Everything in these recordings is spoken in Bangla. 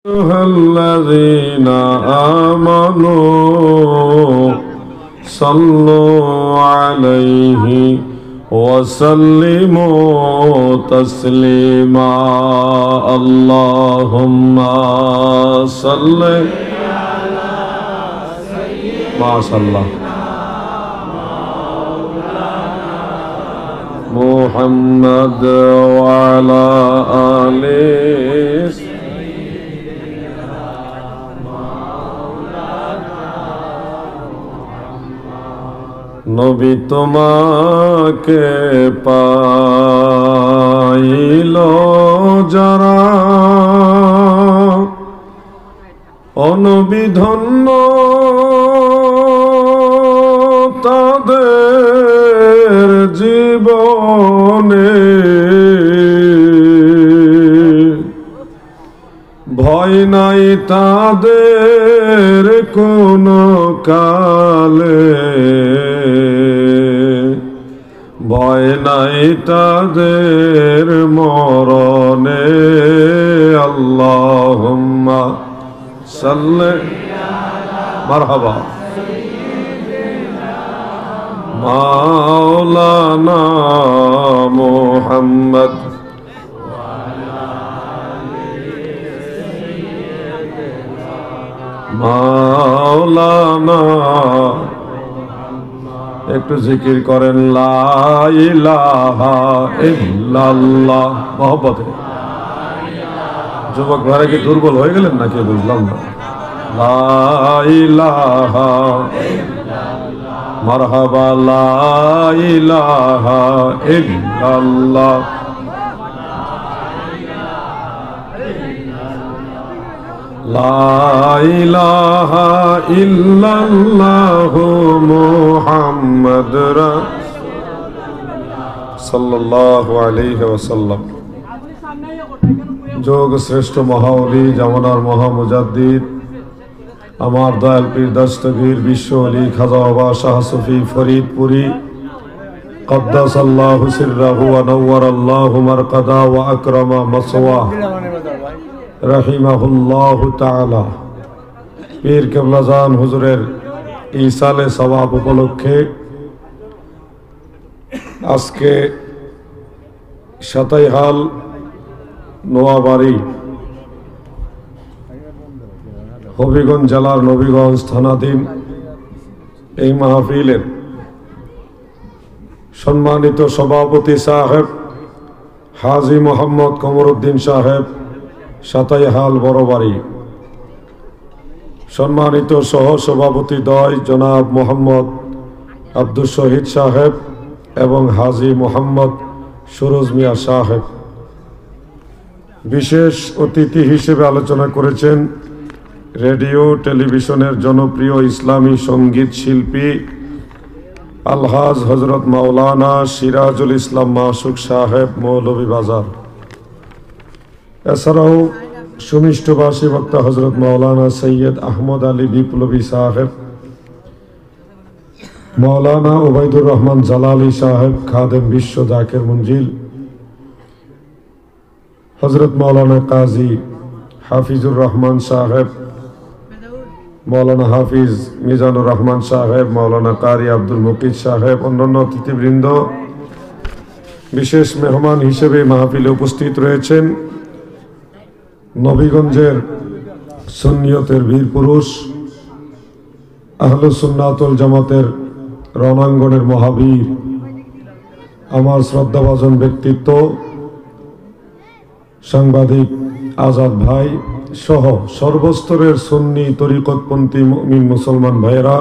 أيها الذين آمنوا صلوا عليه وسلموا تسليما اللهم صل ما شاء الله محمد وعلى آله নবী তোমাকে পাইল যারা অনবী ধন্য তাদের জীবনে ভয় নাই তাদের কোনো কালে ভয় নাই তাদের মরণে আল্লাহুম্মা সাল্লি মারহাবা মাওলানা মুহাম্মদ মাওলানা একটু জিকির করেন লা ইলাহা ইল্লাল্লাহ মহব্বতে যুবক ভাইরা কি দুর্বল হয়ে গেলেন নাকি বুঝলাম না লা ইলাহা মারহাবা লা ইলাহা ইল্লাল্লাহ লা ইলাহা ইল্লাল্লাহু মুহাম্মাদুর সাল্লাল্লাহু আলাইহি ওয়াসাল্লাম। যোগ শ্রেষ্ঠ মহাওলি জামানার মহামুজাদ্দিদ আমার দয়াল পীর দস্তগীর বিশ্ব ওলি খাজা বাবা শাহ সুফি ফরিদপুরি কদ্দাসাল্লাহু সিররাহু ওয়া নাওয়ারাল্লাহু মারকাদা ওয়া আকরামা মাসওয়া রাহিমাহুল্লাহু তাআলা পীর কেবলাজান হুজুরের ইসালে সওয়াব উপলক্ষে আজকে সাতাইহাল নোয়াবাড়ি হবিগঞ্জ জেলার নবীগঞ্জ থানাধীন এই মাহফিলের সম্মানিত সভাপতি সাহেব হাজী মোহাম্মদ কমরউদ্দিন সাহেব সাতাইহাল বড়বাড়ি, সম্মানিত সহ সভাপতি দ্বয় জনাব মোহাম্মদ আব্দুল শহীদ সাহেব এবং হাজী মোহাম্মদ সুরজ মিয়া সাহেব, বিশেষ অতিথি হিসেবে আলোচনা করেছেন রেডিও টেলিভিশনের জনপ্রিয় ইসলামী সঙ্গীত শিল্পী আলহাজ হজরত মাওলানা সিরাজুল ইসলাম মাসুক সাহেব মৌলভীবাজার। এছাড়াও সুমিষ্টভাষী বক্তা হজরত মাওলানা সৈয়দ আহমদ আলী বিপ্লবী সাহেব, মাওলানা ওবায়দুর রহমান জালালি সাহেব খাদেম বিশ্ব জাকির মঞ্জিল, হজরত মাওলানা কাজী হাফিজুর রহমান সাহেব, মাওলানা হাফিজ মিজানুর রহমান সাহেব, মাওলানা কারি আব্দুল মুকিদ সাহেব, অন্যান্য অতিথিবৃন্দ, বিশেষ মেহমান হিসেবে মাহফিলে উপস্থিত রয়েছেন নবীগঞ্জের সুন্নিয়তের বীর পুরুষ আহলুস সুন্নাতুল জামাতের রণাঙ্গনের মহাবীর, আমার শ্রদ্ধাভাজন ব্যক্তিত্ব সাংবাদিক আজাদ ভাই সহ সর্বস্তরের সুন্নি তরিকতপন্থী মুমিন মুসলমান ভাইয়েরা,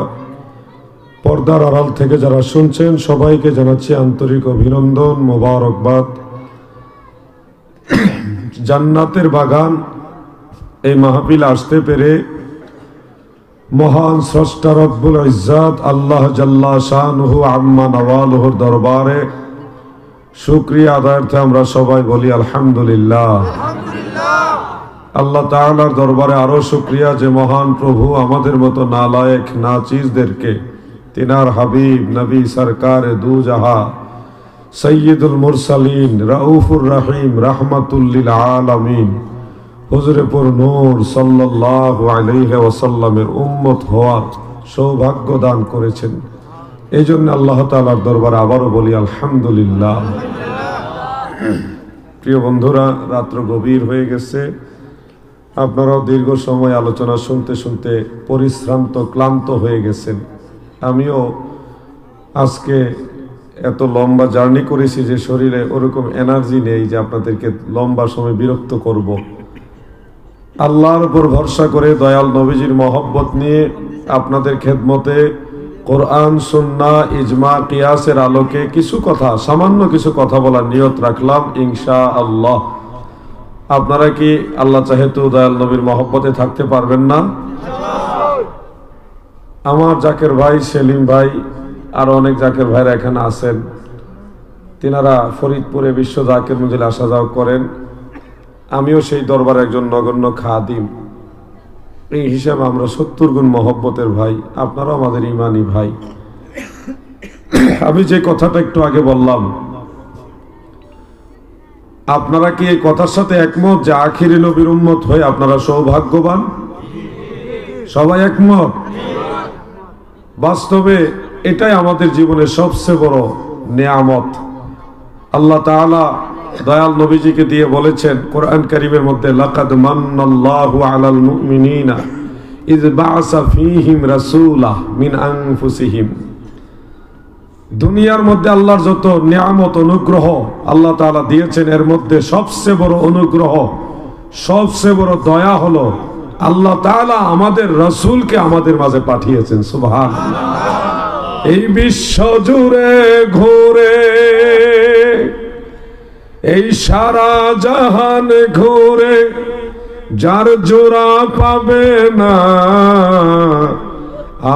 পর্দার আড়াল থেকে যারা শুনছেন সবাইকে জানাচ্ছি আন্তরিক অভিনন্দন, মোবারকবাদ। জান্নাতের বাগান এই মাহফিল আসতে পেরে মহান স্রষ্টা রব্বুল ইজ্জাত আল্লাহ জাল্লা শানুহু আম্মা নওয়ালুহুর দরবারে শুকরিয়া আদায়ার্থে আমরা সবাই বলি আলহামদুলিল্লাহ। আল্লাহ তাআলার দরবারে আরো শুকরিয়া যে মহান প্রভু আমাদের মতো নালায়েক নাচিজদেরকে তিনার হাবিব নবী সরকার দু জাহা সৈয়দুল মুরসালিন রাউফুর রহিম রাহমাতুল লিল আলামিন হুজুরে পুর নূর সাল্লাল্লাহু আলাইহি ওয়াসাল্লামের উম্মত হওয়ার সৌভাগ্য দান করেছেন। এই জন্য আল্লাহ তাআলার দরবারে আবারও বলি আলহামদুলিল্লাহ। প্রিয় বন্ধুরা, রাত্র গভীর হয়ে গেছে, আপনারাও দীর্ঘ সময় আলোচনা শুনতে শুনতে পরিশ্রান্ত ক্লান্ত হয়ে গেছেন। আমিও আজকে এত লম্বা জার্নি করেছি যে শরীরে ওরকম এনার্জি নেই যে আপনাদেরকে লম্বা সময় বিরক্ত করব। আল্লাহর উপর ভরসা করে দয়াল নবীজির মহব্বত নিয়ে আপনাদের খেদমতে কোরআন, সুন্নাহ, ইজমা, কিয়াসের আলোকে কিছু কথা, সামান্য কিছু কথা বলার নিয়ত রাখলাম ইনশাআল্লাহ। আপনারা কি আল্লাহ চাহেতু দয়াল নবীর মহব্বতে থাকতে পারবেন না? আমার জাকের ভাই, সেলিম ভাই, আর অনেক জাকের ভাইরা এখানে আছেন। তিনারা ফরিদপুরে বিশ্ব জাকের মঞ্জিলে আসা যাওয়া করেন। আমিও সেই দরবারে একজন নগণ্য খাদিম। এই হিসাবে আমরা 70 গুণ মহব্বতের ভাই, আপনারাও আমাদের ইমানি ভাই। আমি যে কথাটা একটু আগে বললাম, আপনারা কি এই কথার সাথে একমত যে আখিরি নবীর উম্মত হয়ে আপনারা সৌভাগ্যবান? সবাই একমত? বাস্তবে এটাই আমাদের জীবনের সবচেয়ে বড় নেয়ামত। আল্লাহ তাআলা দয়াল নবীজিকে দিয়ে বলেছেন কোরআন কারীমের মধ্যে, লাকাদ মান্নাল্লাহু আলাল মুমিনিনা ইয বাআসা ফীহিম রাসূলা মিন আনফুসিহিম। দুনিয়ার মধ্যে আল্লাহর যত নিয়ামত, অনুগ্রহ আল্লাহ তাআলা দিয়েছেন, এর মধ্যে সবচেয়ে বড় অনুগ্রহ, সবচেয়ে বড় দয়া হলো আল্লাহ তাআলা আমাদের রাসূলকে আমাদের মাঝে পাঠিয়েছেন। সুবহানাল্লাহ। এই বিশ্ব জুড়ে ঘুরে, এই সারা জাহান ঘুরে, যার জোড়া পাবে না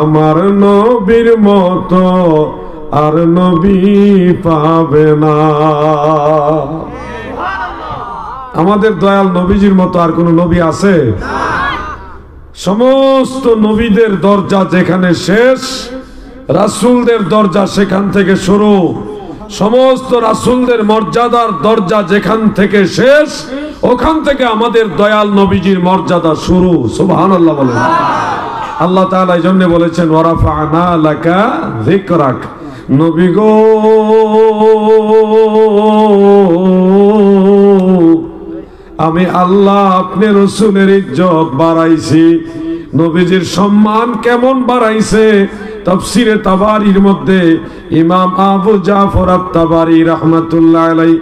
আমার নবীর মতো আর নবী পাবে না। আমাদের দয়াল নবীজির মতো আর কোন নবী আছে? সমস্ত নবীদের দরজা যেখানে শেষ, রাসূলদের দরজা সেখান থেকে শুরু। সমস্ত রাসূলদের মর্যাদার দরজা যেখান থেকে শেষ, ওখান থেকে আমাদের দয়াল নবীজির মর্যাদা শুরু। সুবহানাল্লাহ বলেন। আল্লাহ তাআলা এই জন্য বলেছেন, ওয়ারাফা'না লাকা যিকরাক। নবী গো, আমি আল্লাহ আপনি রাসূলের ইজ্জত বাড়াইছি। নবীজির সম্মান কেমন বাড়াইছে? তাফসীরে তাবারীর মধ্যে ইমাম আবু জাফর আত-তাবারী রাহমাতুল্লাহ আলাইহি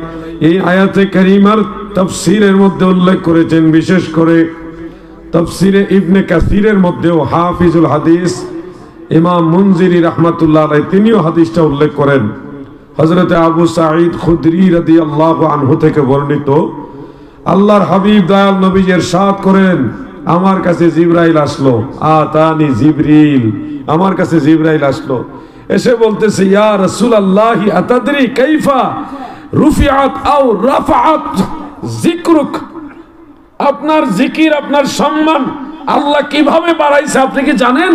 এই আয়াতে কারিমার তাফসীরের মধ্যে উল্লেখ করেছেন। বিশেষ করে তাফসীরে ইবনে কাসিরের মধ্যেও হাফিজুল হাদিস ইমাম মুনজিরি রাহমাতুল্লাহ আলাইহি তিনিও হাদিসটা উল্লেখ করেন। হযরত আবু সাঈদ খুদরি রাদিয়াল্লাহু আনহু থেকে বর্ণিত, আল্লাহর হাবিব দয়াল নবী ইরশাদ করেন, আমার কাছে জিবরাইল আসলো, আতানি জিবরিল, আমার কাছে জিবরাইল আসলো, এসে বলতেছে, ইয়া রাসূলুল্লাহ আতাদরি কাইফা রুফিআত আও রাফাআত যিকরুক। আপনার জিকির, আপনার সম্মান আল্লাহ কিভাবে বাড়াইছে আপনি কি জানেন?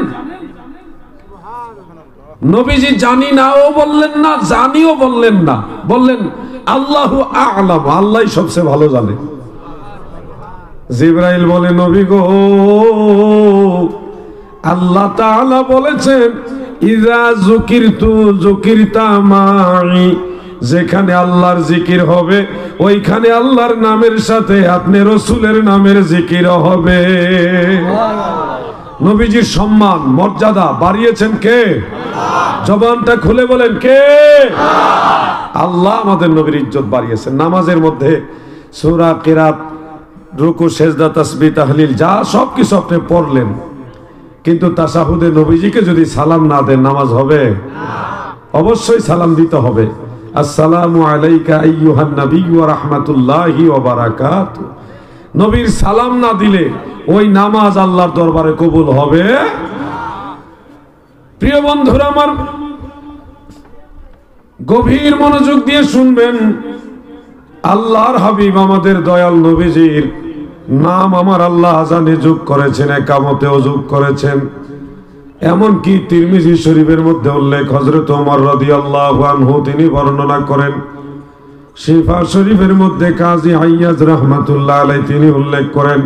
নবীজি জানি নাও বললেন না, জানিও বললেন না, বললেন আল্লাহু আ'লাম, আল্লাহই সবচেয়ে ভালো জানে। জিবরাইল বলে, নবী গো, আল্লাহ তাআলা বলেছেন, ইযা যুকিরতু যুকিরতা মাই। যেখানে আল্লাহর জিকির হবে ওইখানে আল্লাহর নামের সাথে আপনি রাসূলের নামের জিকির হবে। নবীজির সম্মান মর্যাদা বাড়িয়েছেন কে? জবানটা খুলে বলেন কে? আল্লাহ আমাদের নবীর ইজ্জত বাড়িয়েছেন। নামাজের মধ্যে সূরা কিরাত, রুকু, সেজদা, তাসবিহ, তাহলিল যা সবকিছু আপনি পড়লেন, কিন্তু তাশাহুদে নবীজিকে যদি সালাম না দেন নামাজ হবে? অবশ্যই সালাম দিতে হবে। আসসালামু আলাইকা আইয়ুহান নবী ওয়া রাহমাতুল্লাহি ওয়া বারাকাতুহু। নবীর সালাম না দিলে ওই নামাজ আল্লাহর দরবারে কবুল হবে? প্রিয় বন্ধুরা আমার, গভীর মনোযোগ দিয়ে শুনবেন। আল্লাহর হাবিব আমাদের দয়াল নবীজির নাম আমার আল্লাহ আযানে যোগ করেছেন, একামতেও যোগ করেছেন। এমনকি তিরমিজি শরীফের মধ্যে উল্লেখ, হযরত ওমর রাদিয়াল্লাহু আনহু তিনি বর্ণনা করেন, শিফা শরীফের মধ্যে কাজী আইয়াজ রাহমাতুল্লাহ আলাইহি তিনি উল্লেখ করেন,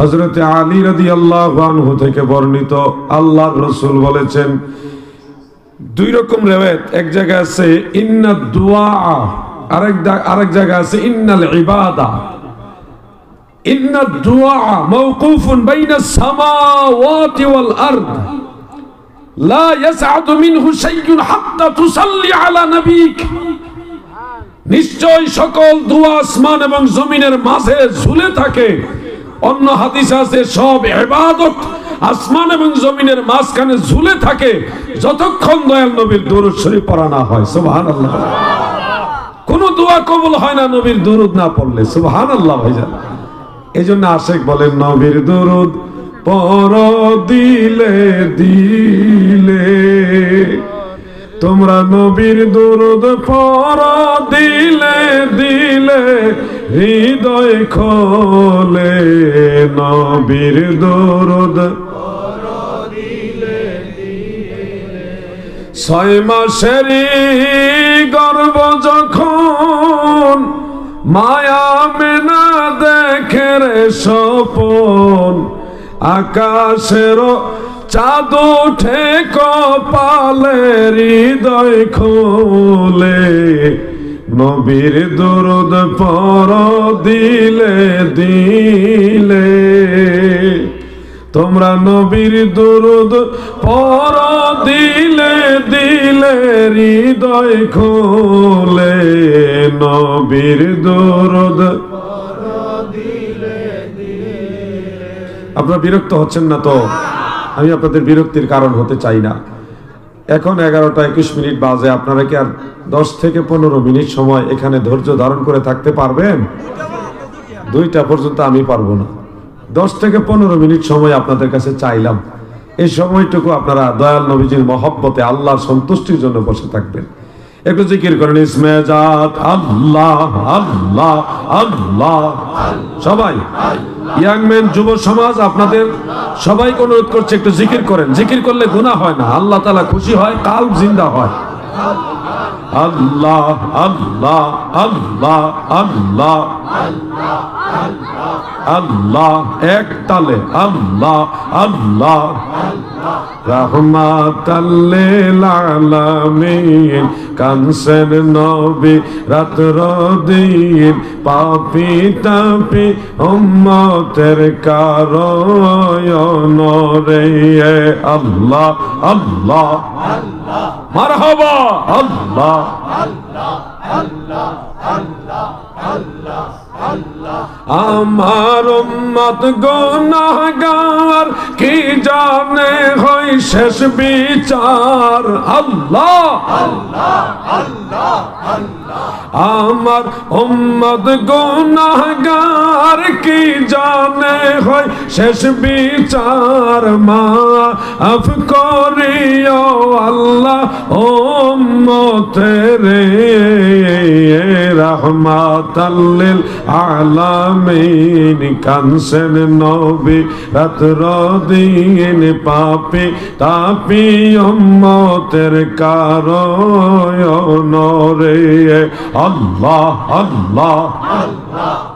হযরতে আলী রাদিয়াল্লাহু আনহু থেকে বর্ণিত, আল্লাহর রাসূল বলেছেন, দুই রকম রিওয়ায়াত, এক জায়গায় আছে ইন্নাদ দুআ, আরেক জায়গায় আছে ইন্নাল ইবাদা। ইন্নাদ দুআ মাওকুফুন বাইনাস সামাওয়াতি ওয়াল আরদ লা ইয়াসআদু মিনহু শাইউন হাত্তা তুসাল্লি আলা নবিক। নিশ্চয় সকল দোয়া আসমান এবং জমিনের মাঝে ঝুলে থাকে। অন্য হাদিস আছে সব ইবাদত আসমান এবং জমিনের মাঝখানে ঝুলে থাকে যতক্ষণ দয়াল নবীর দরুদ শরীফ পড়া না হয়। সুবহানাল্লাহ। কোন দোয়া কবুল হয় না নবীর দরুদ না পড়লে। সুবহানাল্লাহ ভাইজান। এইজন্য আশিক বলেন, নবীর দরুদ পড়ো দিলে দিলে, তোমরা নবীর দরুদ পড়ো দিলে দিলে, হৃদয় খোলে নবীর দরুদ পড়ো দিলে দিলে। 6 মাসেরই গর্ভ যখন মায়া মেনা দেখে রে স্বপন, আকাশের চাঁদ উঠে কপালে, হৃদয় খোলে নবীর দরুদ পড়ো দিলে দিলে। তোমরা নবীর দরুদ পড়ো দিলে দিলে, হৃদয় খোলে নবীর দরুদ পড়ো দিলে দিলে। আপনারা বিরক্ত হচ্ছেন না তো? আমি আপনাদের বিরক্তির কারণ হতে চাই না। এখন 11টা 21 মিনিট বাজে, আপনারা কি আর 10 থেকে 15 মিনিট সময় এখানে ধৈর্য ধারণ করে থাকতে পারবেন? 2টা পর্যন্ত আমি পারবো না। 10 থেকে 15 মিনিট সময় আপনাদের কাছে চাইলাম। এই সময়টুকু আপনারা দয়াল নবীজির মহব্বতে আল্লাহর সন্তুষ্টির জন্য বসে থাকবেন। একটু জিকির করেন, ইসমে জাত আল্লাহ আল্লাহ আল্লাহ। সবাই ইয়াংম্যান, যুব সমাজ, আপনাদের সবাইকে অনুরোধ করছে একটু জিকির করেন। জিকির করলে গুনাহ হয় না, আল্লাহ তাআলা খুশি হয়, কাল্ব জিন্দা হয়। আল্লাহ আল্লাহ আল্লাহ আল্লাহ আল্লাহ, এক তালে আল্লাহ আল্লাহ। রাহমাতাল লিল আলামিন, কানসের নবী রাতর দিন, পাপী তাপী উম্মতের কারণ রে। আল্লাহ আল্লাহ মারহাবা আল্লাহ আল্লাহ আল্লাহ আল্লাহ আল্লাহ আল্লাহ। আমার উম্মত গুনাহগার, কি জানে হয় শেষ বিচার। আল্লাহ আল্লাহ আল্লাহ আল্লাহ। আমার উম্মত গুনাহগার, কি জানে হয় শেষ বিচার। মাফ করিও আল্লাহ উম্মতের, রাহমাতাল লিল আলামিন, কানসেন নবী রাতর দিন, পাপী তাপী উম্মতের কারণ রে। আল্লাহ আল্লাহ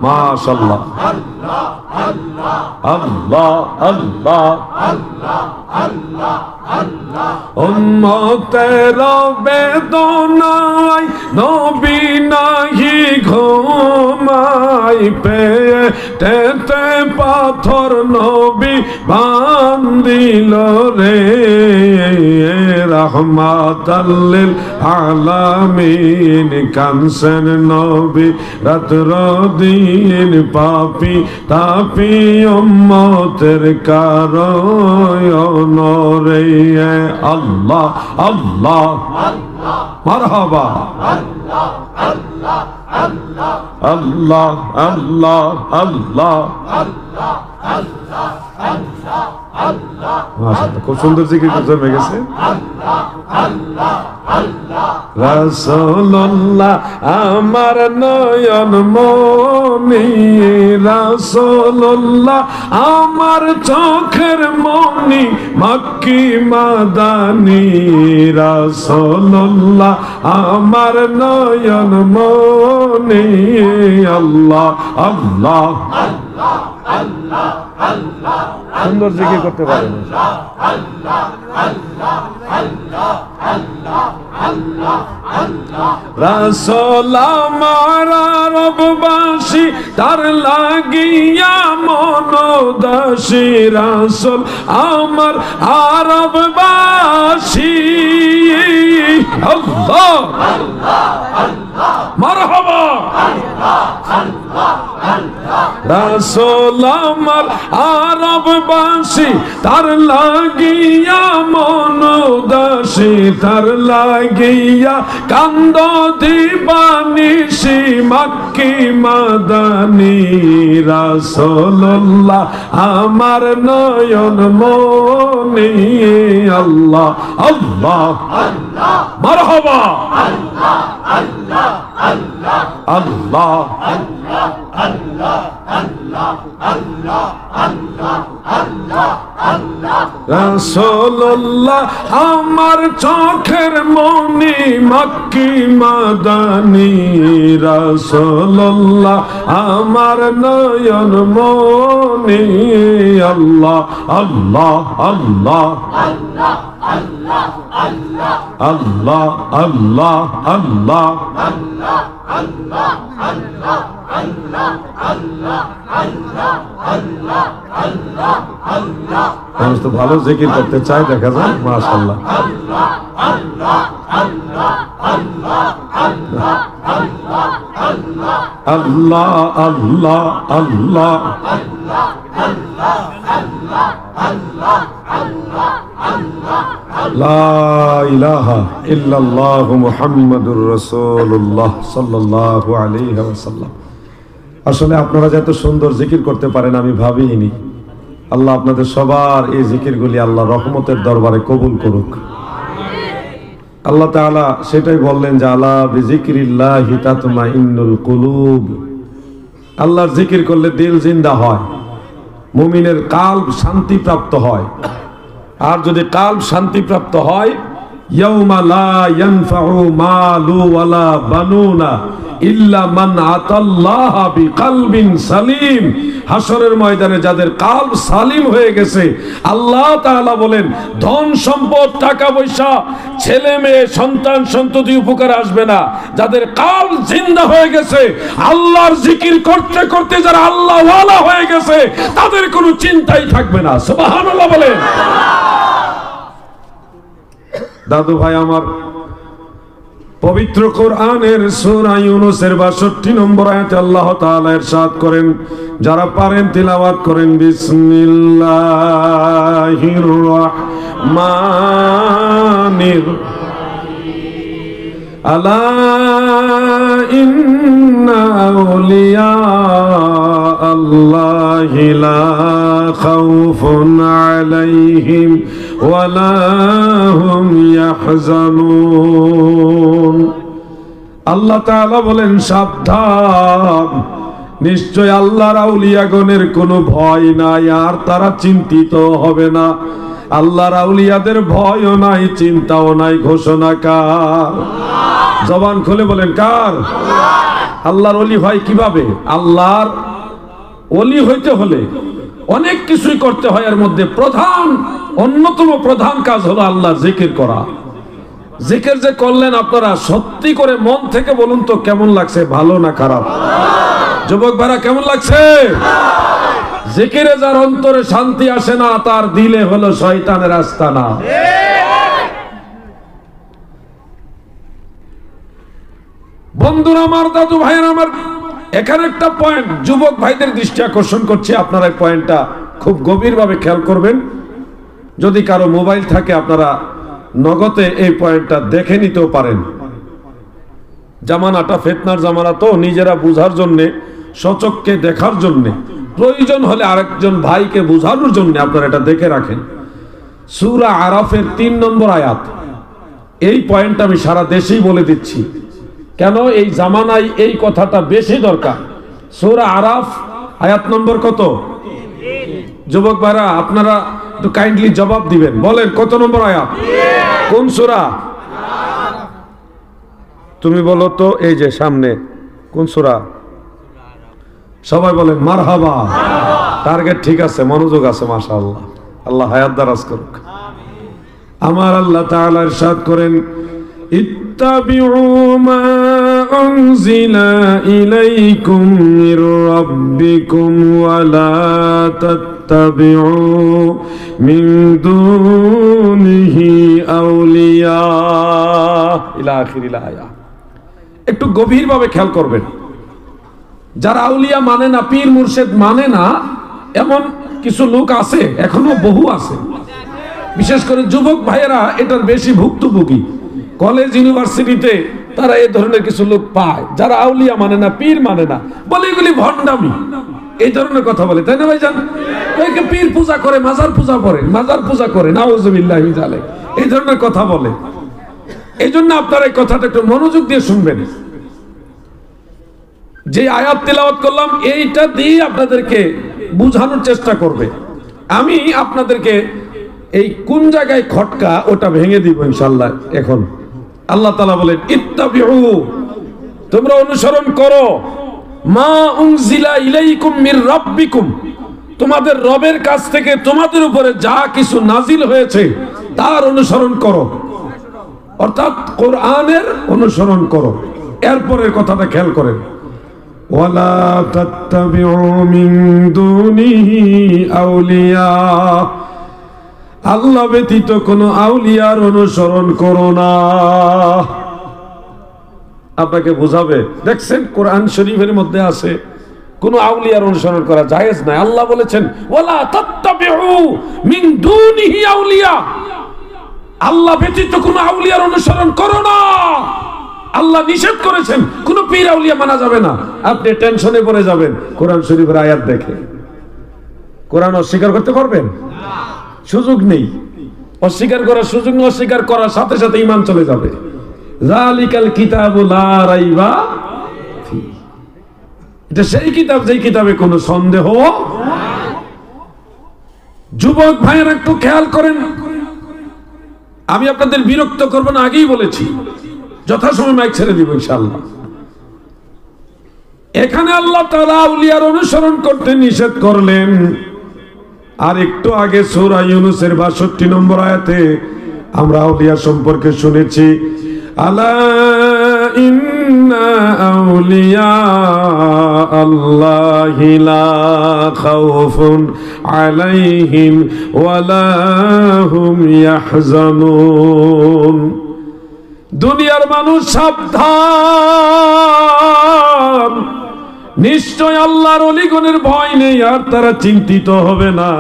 মাশাআল্লাহ আল্লাহ আল্লাহ আল্লাহ আল্লাহ আল্লাহ আল্লাহ। উম্মতের বেদনায় নবী নাহি ঘুমাই, পেটেতে পাথর নবী বান্ধিল রে। রাহমাতাল লিল আলামিন, কানসেন নবী রাতর দিন, পাপী তাপী উম্মতের কারণ রে। আল্লাহ আল্লাহ মারহাবা আল্লাহ আল্লাহ আল্লাহ আল্লাহ আল্লাহ আল্লাহ আল্লাহ আল্লাহ আল্লাহ আল্লাহ। মাশাআল্লাহ, খুব সুন্দর জিকির জমে গেছে। আল্লাহ আল্লাহ আল্লাহ রাসূলুল্লাহ আমার নয়ন মনি, রাসূলুল্লাহ আমার চোখের মনি, মক্কি মাদানী, রাসূলুল্লাহ আমার নয়ন মনি। আল্লাহ আল্লাহ সুন্দর জিকির করতে পারেন। রাসূল আমার আরববাসী, তার লাগিয়া মনোদাসী, রাসূল আমার আরববাসী। আল্লাহ মারহাবা। রাসূল আমার আরববাসী, তার লাগিয়া মনোদাসী, তার লাগিয়া কান্দ দিবানিশি, মক্কি মাদানী, রাসূলুল্লাহ আমার নয়ন মনি। আল্লাহ আল্লাহ মারহাবা। আল্লাহ রাসূলুল্লাহ আমার চোখের মনি, মক্কি মাদানী, রাসূলুল্লাহ আমার নয়ন মনি। আল্লাহ আল্লাহ আল্লাহ আল্লাহ আল্লাহ আল্লাহ মানুষ তো ভালো জিকির করতে চায়, দেখা যায়। মাশাআল্লাহ। আল্লাহ আল্লাহ আল্লাহ লা ইলাহা ইল্লাল্লাহু মুহাম্মাদুর রাসূলুল্লাহ সাল্লাল্লাহু আলাইহি ওয়াসাল্লাম। আসলে আপনারা যত সুন্দর জিকির করতে পারেন আমি ভাবিনি। আল্লাহ আপনাদের সবার এই জিকিরগুলি আল্লাহ রহমতের দরবারে কবুল করুক। আল্লাহ তাআলা সেটাই বললেন যে আলা বিযিকরিল্লাহি তাতমাইন্নুল কুলুব। আল্লাহর জিকির করলে দিল জিন্দা হয়, মুমিনের কাল্ব শান্তিপ্রাপ্ত হয়। আর যদি কাল্ব শান্তিপ্রাপ্ত হয়, ইয়াউমা লা ইয়ানফাউ মালু ওয়ালা বানুনা ইল্লা মান আতাল্লাহা বিকলবিন সালিম। হাসরের ময়দানে যাদের কাল্ব সালিম হয়ে গেছে, আল্লাহ তাআলা বলেন ধন সম্পদ, টাকা পয়সা, ছেলে মেয়ে, সন্তান সন্ততি উপকার আসবে না। যাদের কাল্ব জিন্দা হয়ে গেছে, আল্লাহর জিকির করতে করতে যারা আল্লাহ ওয়ালা হয়ে গেছে, তাদের কোনো চিন্তাই থাকবে না। সুবহানাল্লাহ বলেন। দাদু ভাই আমার, পবিত্র কোরআনের সূরা ইউনূসের ৬২ নম্বর আয়াতে আল্লাহ তাআলা ইরশাদ করেন, যারা পারেন তিলাওয়াত করেন, বিসমিল্লাহির রাহমানির আলা ইন্না আউলিয়া আল্লাহি লা খাউফুন আলাইহিম ওয়ালা হুম ইয়াহজানুন। আল্লাহ তাআলা বলেন সাবধান, নিশ্চয় আল্লাহর আউলিয়াগণের কোনো ভয় নাই, আর তারা চিন্তিত হবে না। আল্লাহর আউলিয়াদের ভয়ও নাই, চিন্তাও নাই। ঘোষণা কার? জবান খুলে বলেন কার? আল্লাহর ওলি হয় কিভাবে? আল্লাহর ওলি হইতে হলে অনেক কিছুই করতে হয়। এর মধ্যে অন্যতম প্রধান কাজ হলো আল্লাহর জিকির করা। জিকির যে করলেন আপনারা, সত্যি করে মন থেকে বলুন তো কেমন লাগছে? ভালো না খারাপ? যুবক ভাইরা কেমন লাগছে? জিকিরে যার অন্তরে শান্তি আসে না, তার দিলে হলো শয়তানের আস্তানা। বন্ধুরা আমার, দাদু ভাইয়ের আমার, এখানে একটা পয়েন্ট যুবক ভাইদের দৃষ্টি আকর্ষণ করছে। আপনারা এই পয়েন্টটা খুব গভীরভাবে খেয়াল করবেন। যদি কারো মোবাইল থাকে আপনারা নগদে এই পয়েন্টটা দেখে নিতেও পারেন। জামানাটা ফিতনার জামানা, তো নিজেরা বুঝার জন্যে, সচক্ষে দেখার জন্যে, প্রয়োজন হলে আরেকজন ভাইকে বোঝানোর জন্য আপনারা এটা দেখে রাখেন। সূরা আরাফের ৩ নম্বর আয়াত, এই পয়েন্টটা আমি সারা দেশেই বলে দিচ্ছি, কেন এই জামানায় এই কথাটা বেশি দরকার। সূরা আরাফ আয়াত নম্বর কত? যুবক ভাইরা আপনারা একটু কাইন্ডলি জবাব দিবেন, বলেন কত নম্বর আয়াত? কোন সূরা? তুমি বলো তো, এই যে সামনে কোন সূরা? সবাই বলেন মারহাবা। টার্গেট ঠিক আছে, মনোযোগ আছে, মাশাআল্লাহ। আল্লাহ হায়াত দারাজ করুক। আমার আল্লাহ তাআলা ইরশাদ করেন, ইত্তাবিউ মা উনজিলা ইলাইকুম মির রাব্বিকুম ওয়া লা তাত্তাবিউ মিন দুনিহি আউলিয়া ইলা আখিরিল আয়া। একটু গভীরভাবে খেয়াল করবেন, যারা আউলিয়া মানে না, পীর মুর্শিদ মানে না, এমন কিছু লোক আছে, এখনো বহু আছে। বিশেষ করে যুবক ভাইয়েরা এটার বেশি ভুক্তভোগী। কলেজ ইউনিভার্সিটিতে তারা এই ধরনের কিছু লোক পায়, যারা আউলিয়া মানে না, পীর মানে না, বলে এগুলি ভণ্ডামি, এই ধরনের কথা বলে, তাই না ভাইজান? পীর পূজা করে, মাজার পূজা করে, মাজার পূজা করে, নাউজুবিল্লাহি মিন যালিক, এই ধরনের কথা বলে। এই জন্য আপনারা এই কথাটা একটু মনোযোগ দিয়ে শুনবেন। যে আয়াত তিলাওয়াত করলাম এইটা দিয়ে আপনাদেরকে বুঝানোর চেষ্টা করবে। আমি আপনাদেরকে এই কোন জায়গায় খটকা ওটা ভেঙে দিব ইনশাআল্লাহ। এখন আল্লাহ তাআলা বলেন, ইত্তাবিউ, তোমরা অনুসরণ করো, মা উনজিলা ইলাইকুম মির রাব্বিকুম, তোমাদের রবের কাছ থেকে তোমাদের উপরে যা কিছু নাজিল হয়েছে তার অনুসরণ করো, অর্থাৎ কোরআনের অনুসরণ করো। এরপরের কথাটা খেয়াল করেন, ওয়ালা তাত্তাবিউ মিন দুনিহি আউলিয়া, আল্লাহ ব্যতীত কোন আউলিয়ার অনুসরণ করো না। আপনাকে বুঝাবে, দেখছেন কোরআন শরীফের মধ্যে আছে কোন আউলিয়ার অনুসরণ করা জায়েজ নাই। আল্লাহ বলেছেন, ওয়ালা তাত্তাবিউ মিন দুনিহি আউলিয়া, আল্লাহ ব্যতীত কোন আউলিয়ার অনুসরণ করো না। আল্লাহ নিষেধ করেছেন, কোন পীর আউলিয়া মানা যাবে না। আপনি টেনশনে পড়ে যাবেন কোরআন শরীফের আয়াত দেখে। কোরআন অস্বীকার করতে পারবেন? সুযোগ নেই, অস্বীকার করার সুযোগ নেই। অস্বীকার করার সাথে সাথে ঈমান চলে যাবে। যালিকাল কিতাবু লা রাইবা ফি, এটা সেই কিতাব যেই কিতাবে কোনো সন্দেহ। যুবক ভাইয়েরা একটু খেয়াল করেন, আমি আপনাদের বিরক্ত করব না, আগেই বলেছি, যথাসময় মাইক ছেড়ে দিব ইনশাআল্লাহ। এখানে আল্লাহ তাআলা আউলিয়ার অনুসরণ করতে নিষেধ করলেন। আর একটু আগে সূরা ইউনূসের ৬২ নম্বর আয়াতে আমরা আউলিয়া সম্পর্কে শুনেছি, আলা ইন্না আউলিয়া আল্লাহি লা খাউফুন আলাইহিম ওয়া লা হুম ইয়াহজানুন। দুনিয়ার মানুষ সাবধান, নিশ্চয় আল্লাহর ওলিগণের ভয় নেই আর তারা চিন্তিত হবে না।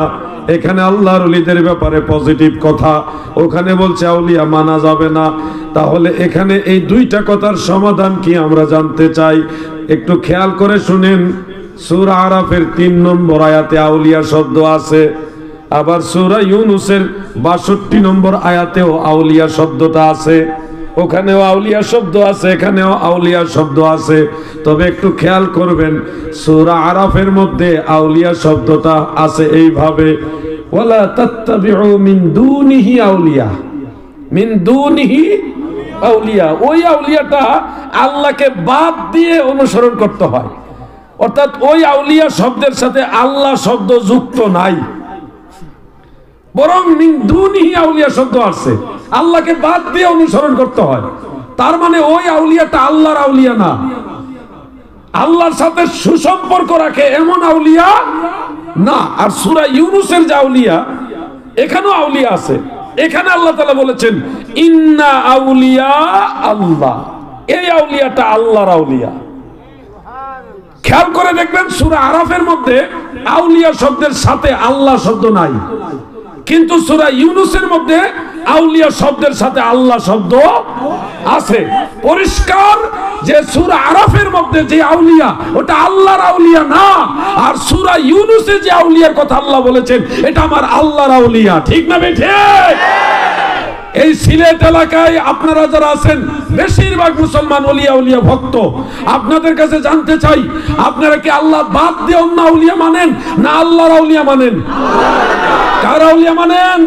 এখানে আল্লাহর ওলিদের ব্যাপারে পজিটিভ কথা, ওখানে বলছে আউলিয়া মানা যাবে না। তাহলে এখানে এই দুইটা কথার সমাধান কি আমরা জানতে চাই। একটু খেয়াল করে শুনেন, সূরা আরাফের ৩ নম্বর আয়াতে আউলিয়া শব্দ আছে, আবার সূরা ইউনূসের ৬২ নম্বর আয়াতেও আউলিয়া শব্দটা আছে। ওখানেও আউলিয়া শব্দ আছে, এখানেও আউলিয়া শব্দ আছে। তবে একটু খেয়াল করবেন, সূরা আরাফের মধ্যে আউলিয়া শব্দটা আছে এইভাবে, ওয়ালা তাত্তাবিউ মিন দুনিহি আউলিয়া, মিন দুনিহি আউলিয়া। ওই আউলিয়াটা আল্লাহকে বাদ দিয়ে অনুসরণ করতে হয়, অর্থাৎ ওই আউলিয়া শব্দের সাথে আল্লাহ শব্দ যুক্ত নাই, বরং মিন দুনিহি আউলিয়া শব্দ আছে, আল্লাহকে বাদ দিয়ে অনুসরণ করতে হয়। তার মানে ওই আউলিয়াটা আল্লাহর আউলিয়া না, আল্লাহর সাথে সুসম্পর্ক রাখে এমন আউলিয়া না। আর সূরা ইউনূসের যে আউলিয়া, এখানেও আউলিয়া আছে। এখানে আল্লাহ তাআলা বলেছেন, ইন্না আউলিয়া আল্লাহ, এই আউলিয়াটা আল্লাহর আউলিয়া। খেয়াল করে দেখবেন, সূরা আরাফের মধ্যে আউলিয়া শব্দের সাথে আল্লাহ শব্দ নাই, কিন্তু সূরা ইউনূসের মধ্যে আউলিয়া শব্দের সাথে আল্লাহ শব্দ আছে। পরিষ্কার যে সূরা আরাফের মধ্যে যে আউলিয়া, ওটা আল্লাহর আউলিয়া না। আর সূরা ইউনূসে যে আউলিয়ার কথা আল্লাহ বলেছেন, এটা আমার আল্লাহর আউলিয়া। ঠিক না বেঠিক? এই সিলেট এলাকায় আপনারা যারা আছেন বেশিরভাগ মুসলমান ওলিয়া উলিয়া ভক্ত। আপনাদের কাছে জানতে চাই, আপনারা কি আল্লাহ বাদ দিয়ে অন্য আউলিয়া মানেন না আল্লাহর আউলিয়া মানেন? কার আউলিয়া মানেন?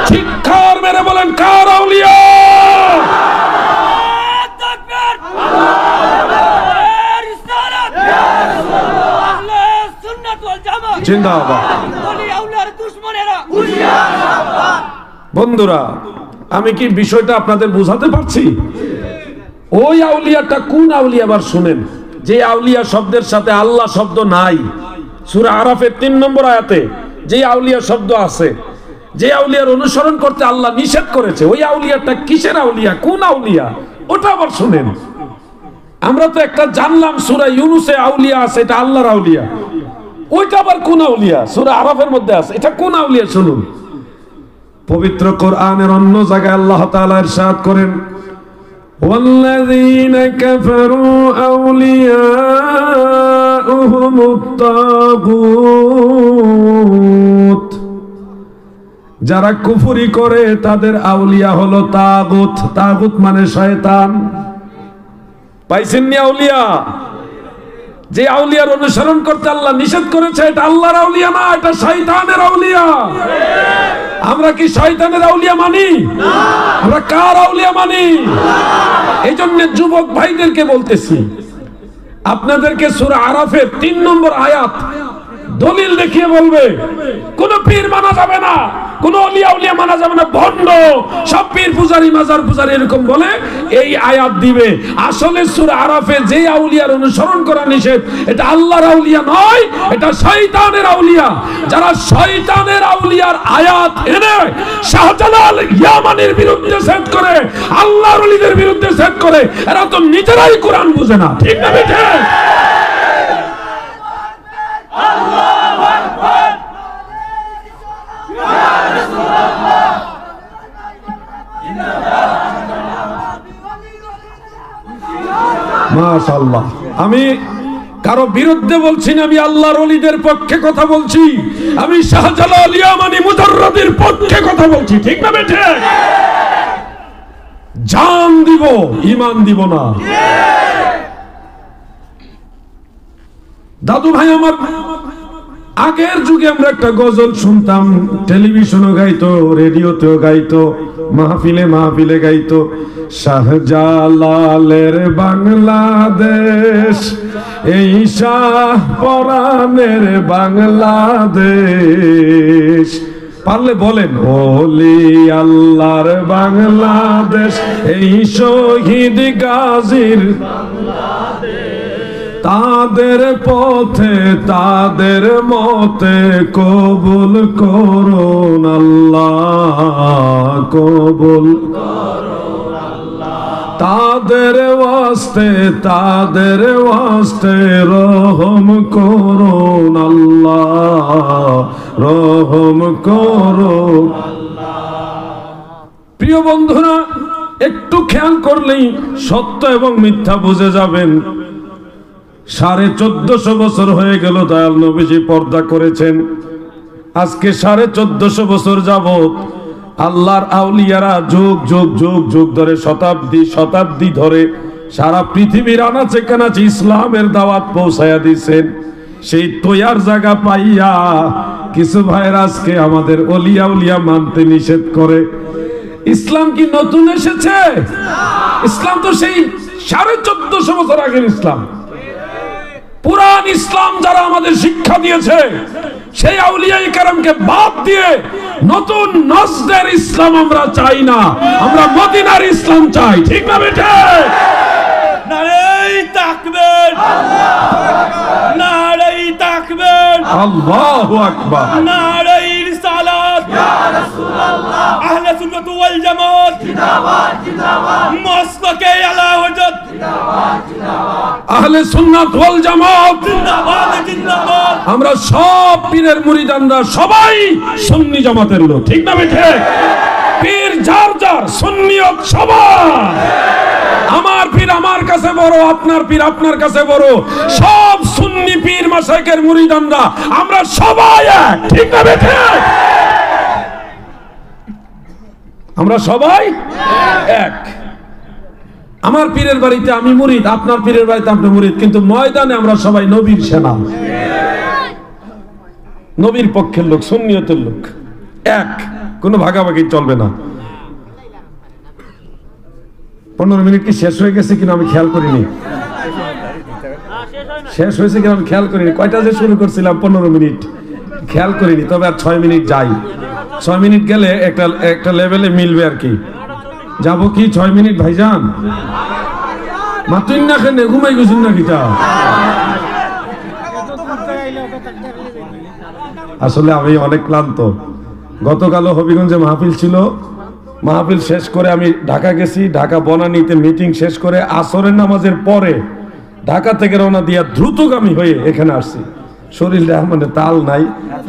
চিৎকার মেরে বলেন, কার আউলিয়া? জিন্দাবাদ। বন্ধুরা, আমি কি বিষয়টা আপনাদের বুঝাতে পারছি? ওই আউলিয়াটা কোন আউলিয়া আবার শুনেন, যে আউলিয়া শব্দের সাথে আল্লাহ শব্দ নাই। সূরা আরাফের 3 নম্বর আয়াতে যে আউলিয়া শব্দ আছে, যে আউলিয়ার অনুসরণ করতে আল্লাহ নিষেধ করেছে, ওই আউলিয়াটা কিসের আউলিয়া, কোন আউলিয়া, ওটা আবার শুনেন। আমরা তো একটা জানলাম সূরা ইউনূসে আউলিয়া আছে, এটা আল্লাহর আউলিয়া। ওইটা আবার কোন আউলিয়া? সূরা আরাফের মধ্যে আছে, এটা কোন আউলিয়া শুনুন। পবিত্র কোরআনের অন্য জায়গায় আল্লাহ তাআলা ইরশাদ করেন, ওয়াল্লাযীনা কাফারু আউলিয়াউহুমুত তাগুত, যারা কুফরি করে তাদের আউলিয়া হলো তাগুত। তাগুত মানে শয়তান। পাইছেন নি আউলিয়া? যে আউলিয়ার অনুসরণ করতে আল্লাহ নিষেধ করেছে, এটা আল্লাহর আউলিয়া না, এটা শয়তানের আউলিয়া। আমরা কি শয়তানের আউলিয়া মানি? আমরা কার আউলিয়া মানি? এই জন্য যুবক ভাইদেরকে বলতেছি, আপনাদেরকে সূরা আরাফের 3 নম্বর আয়াত দলিল দেখিয়ে বলবে কোন পীর মানা যাবে না, কোন ওলিয়া উলিয়া মানা যাবে না, ভণ্ড সব পীর পূজারি মাজার পূজারি এরকম বলে এই আয়াত দিবে। আসলে সূরা আরাফে যে আউলিয়ার অনুসরণ করা নিষেধ, এটা আল্লাহর আউলিয়া নয়, এটা শয়তানের আউলিয়া। যারা শয়তানের আউলিয়ার আয়াত এনে শাহজালাল ইয়ামানির বিরুদ্ধে সেট করে, আল্লাহর ওলিদের বিরুদ্ধে সেট করে, এরা তো নিজেরাই কোরআন বুঝে না। ঠিক না বেঠে? মাশাআল্লাহ। আমি কারো বিরুদ্ধে বলছি না, আমি আল্লাহর ওলিদের পক্ষে কথা বলছি। আমি শাহজালাল ইয়ামানি মুজাররদের পক্ষে কথা বলছি। ঠিক না বেঠে? জান দিব, ঈমান দিব না। দাদু ভাই আমার, আগের যুগে আমরা একটা গজল শুনতাম, টেলিভিশনও গাইতো, রেডিওতেও গাইতো, মাহফিলে মাহফিলে গাইতো, শাহজালালের বাংলাদেশ, এই শাহ পরাণের বাংলাদেশ। পারলে বলেন, ওলি আল্লাহর বাংলাদেশ, এই শহীদ গাজীর তাদের পথে তাদের মতে কবুল করুন আল্লাহ, কবুল করুন আল্লাহ। তাদের ওয়াস্তে রহম করুন আল্লাহ, রহম করুন আল্লাহ। প্রিয় বন্ধুরা, একটু খেয়াল করলেই সত্য এবং মিথ্যা বুঝে যাবেন। 1450 বছর হয়ে গেল দয়াল নবীজি পর্দা করেছেন। আজকে 1450 বছর যাবত আল্লাহর আউলিয়ারা যুগ যুগ যুগ যুগ ধরে, শতাব্দী শতাব্দী ধরে সারা পৃথিবীর আনাচে কানাচে ইসলামের দাওয়াত পৌঁছায়া দিয়েছেন। সেই তৈয়ার জায়গা পাইয়া কিছু ভাইয়ের আজকে আমাদের ওলিয়া উলিয়া মানতে নিষেধ করে। ইসলাম কি নতুন এসেছে? ইসলাম তো সেই 1450 বছর আগের ইসলাম। পুরান ইসলাম যারা আমাদের শিক্ষা দিয়েছে, সেই আউলিয়ায়ে কেরামকে বাদ দিয়ে নতুন নজদের ইসলাম আমরা চাই না, আমরা মদিনার ইসলাম চাই। ঠিক না বেটা? নারে তাকবীর, নারে তাকবীর, আল্লাহু আকবার, নারে রিসালাত, ইয়া রাসূলুল্লাহ, আহলে সুন্নাত ওয়াল জামাত জিন্দাবাদ জিন্দাবাদ, মুসতাকে আলা ওয়াজত জিন্দাবাদ জিন্দাবাদ, আহলে সুন্নাত ওয়াল জামাত জিন্দাবাদ জিন্দাবাদ। আমরা সব পীরের মুরিদানরা সবাই সুন্নি জামাতের লোক। ঠিক না বেটা? পীর যার যার, সুন্নিয়ত সবার। আমার পীর আমার কাছে বড়, আপনার পীর আপনার কাছে বড়, সব সুন্নি পীর মাশায়েখের মুরিদানরা আমরা সবাই এক। ঠিক না বেটা? আমরা সবাই এক। আমার পীরের বাড়িতে আমি মুরিদ, আপনার পীরের বাড়িতে আপনি মুরিদ, কিন্তু ময়দানে আমরা সবাই নবীর সেনা, নবীর পক্ষের লোক, সুন্নিয়তের লোক, এক। কোনো ভাগাভাগি চলবে না। 15 মিনিট কি শেষ হয়ে গেছে কিনা আমি খেয়াল করিনি, শেষ হয়েছে কিনা আমি খেয়াল করিনি। কয়টা যে শুরু করছিলাম 15 মিনিট খেয়াল করিনি, তবে আর 6 মিনিট যাই। 6 মিনিট গেলে একটা লেভেলে মিলবে আর কি। যাবো কি 6 মিনিট ভাইজান? মাতুন না কেন, ঘুমাই গেছেন না কিটা? আসলে আমি অনেক ক্লান্ত। গতকালও হবিগঞ্জে মাহফিল ছিল, মাহফিল শেষ করে আমি ঢাকা গেছি। ঢাকা বনানীতে মিটিং শেষ করে আসরের নামাজের পরে ঢাকা থেকে রওনা দিয়া দ্রুতগামী হয়ে এখানে আসছি। শরীরটা মানে তাল নাই,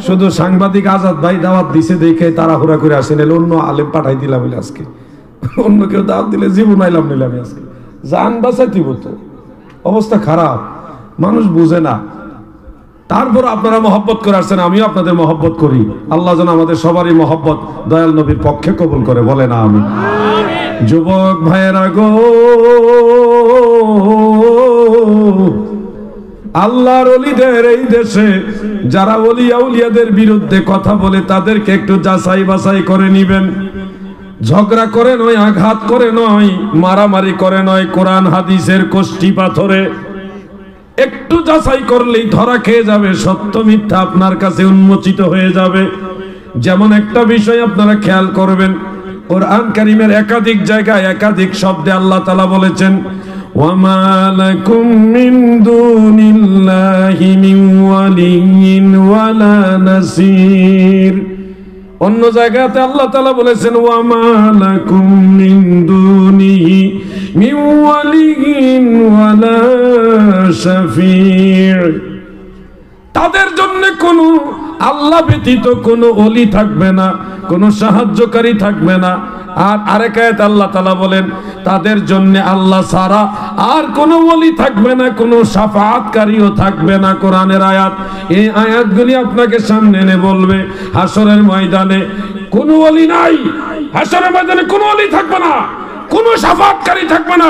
শুধু সাংবাদিক আজাদ ভাই দাওয়াত দিছে দেখে তাড়াহুড়া করে আসি, নাহলে অন্য আলেম পাঠাই দিলাম আজকে। অন্য কেউ দাওয়াত দিলে জীবন আইলাম নিলাম আজকে, জান বাঁচাইতিব তো। অবস্থা খারাপ, মানুষ বুঝে না। তারপর আপনারা মহব্বত করে আসছেন, আমিও আপনাদের মহব্বত করি। আল্লাহ যেন আমাদের সবারই মহব্বত দয়াল নবীর পক্ষে কবুল করে, বলে না আমি। যুবক ভাইয়েরা গো, আল্লাহর ওলিদের এই দেশে যারা ওলিয়া উলিয়াদের বিরুদ্ধে কথা বলে তাদেরকে একটু যাচাই বাছাই করে নিবেন। ঝগড়া করে নয়, আঘাত করে নয়, মারামারি করে নয়, কোরআন হাদিসের কষ্টি পাথরে একটু যাচাই করলেই ধরা খেয়ে যাবে, সত্য মিথ্যা আপনার কাছে উন্মোচিত হয়ে যাবে। যেমন একটা বিষয় আপনারা খেয়াল করবেন, কোরআন কারীমের একাধিক জায়গায় একাধিক শব্দে আল্লাহ তাআলা বলেছেন, ওয়ামা লাকুম মিন দুনিল্লাহি মিন ওয়ালিয়্যিন ওয়ালা নাসির। অন্য জায়গাতে আল্লাহ তাআলা বলেছেন, ওয়ামা লাকুম মিন দুনিহি মিন ওয়ালিয়্যিন ওয়ালা শাফি'। তাদের জন্য কোনো আল্লাহ ব্যতীত কোনো ওলি থাকবে না, কোনো সাহায্যকারী থাকবে না। আর আরেক আয়াতে আল্লাহ তাআলা বলেন, তাদের জন্য আল্লাহ ছাড়া আর কোনো ওলি থাকবে না, কোনো শাফাআতকারীও থাকবে না। কোরআনের আয়াত, এই আয়াতগুলি আপনাকে সামনে এনে বলবে হাসরের ময়দানে কোনো ওলি নাই, হাসরের ময়দানে কোনো ওলি থাকবে না, কোনো শাফাআতকারী থাকবে না।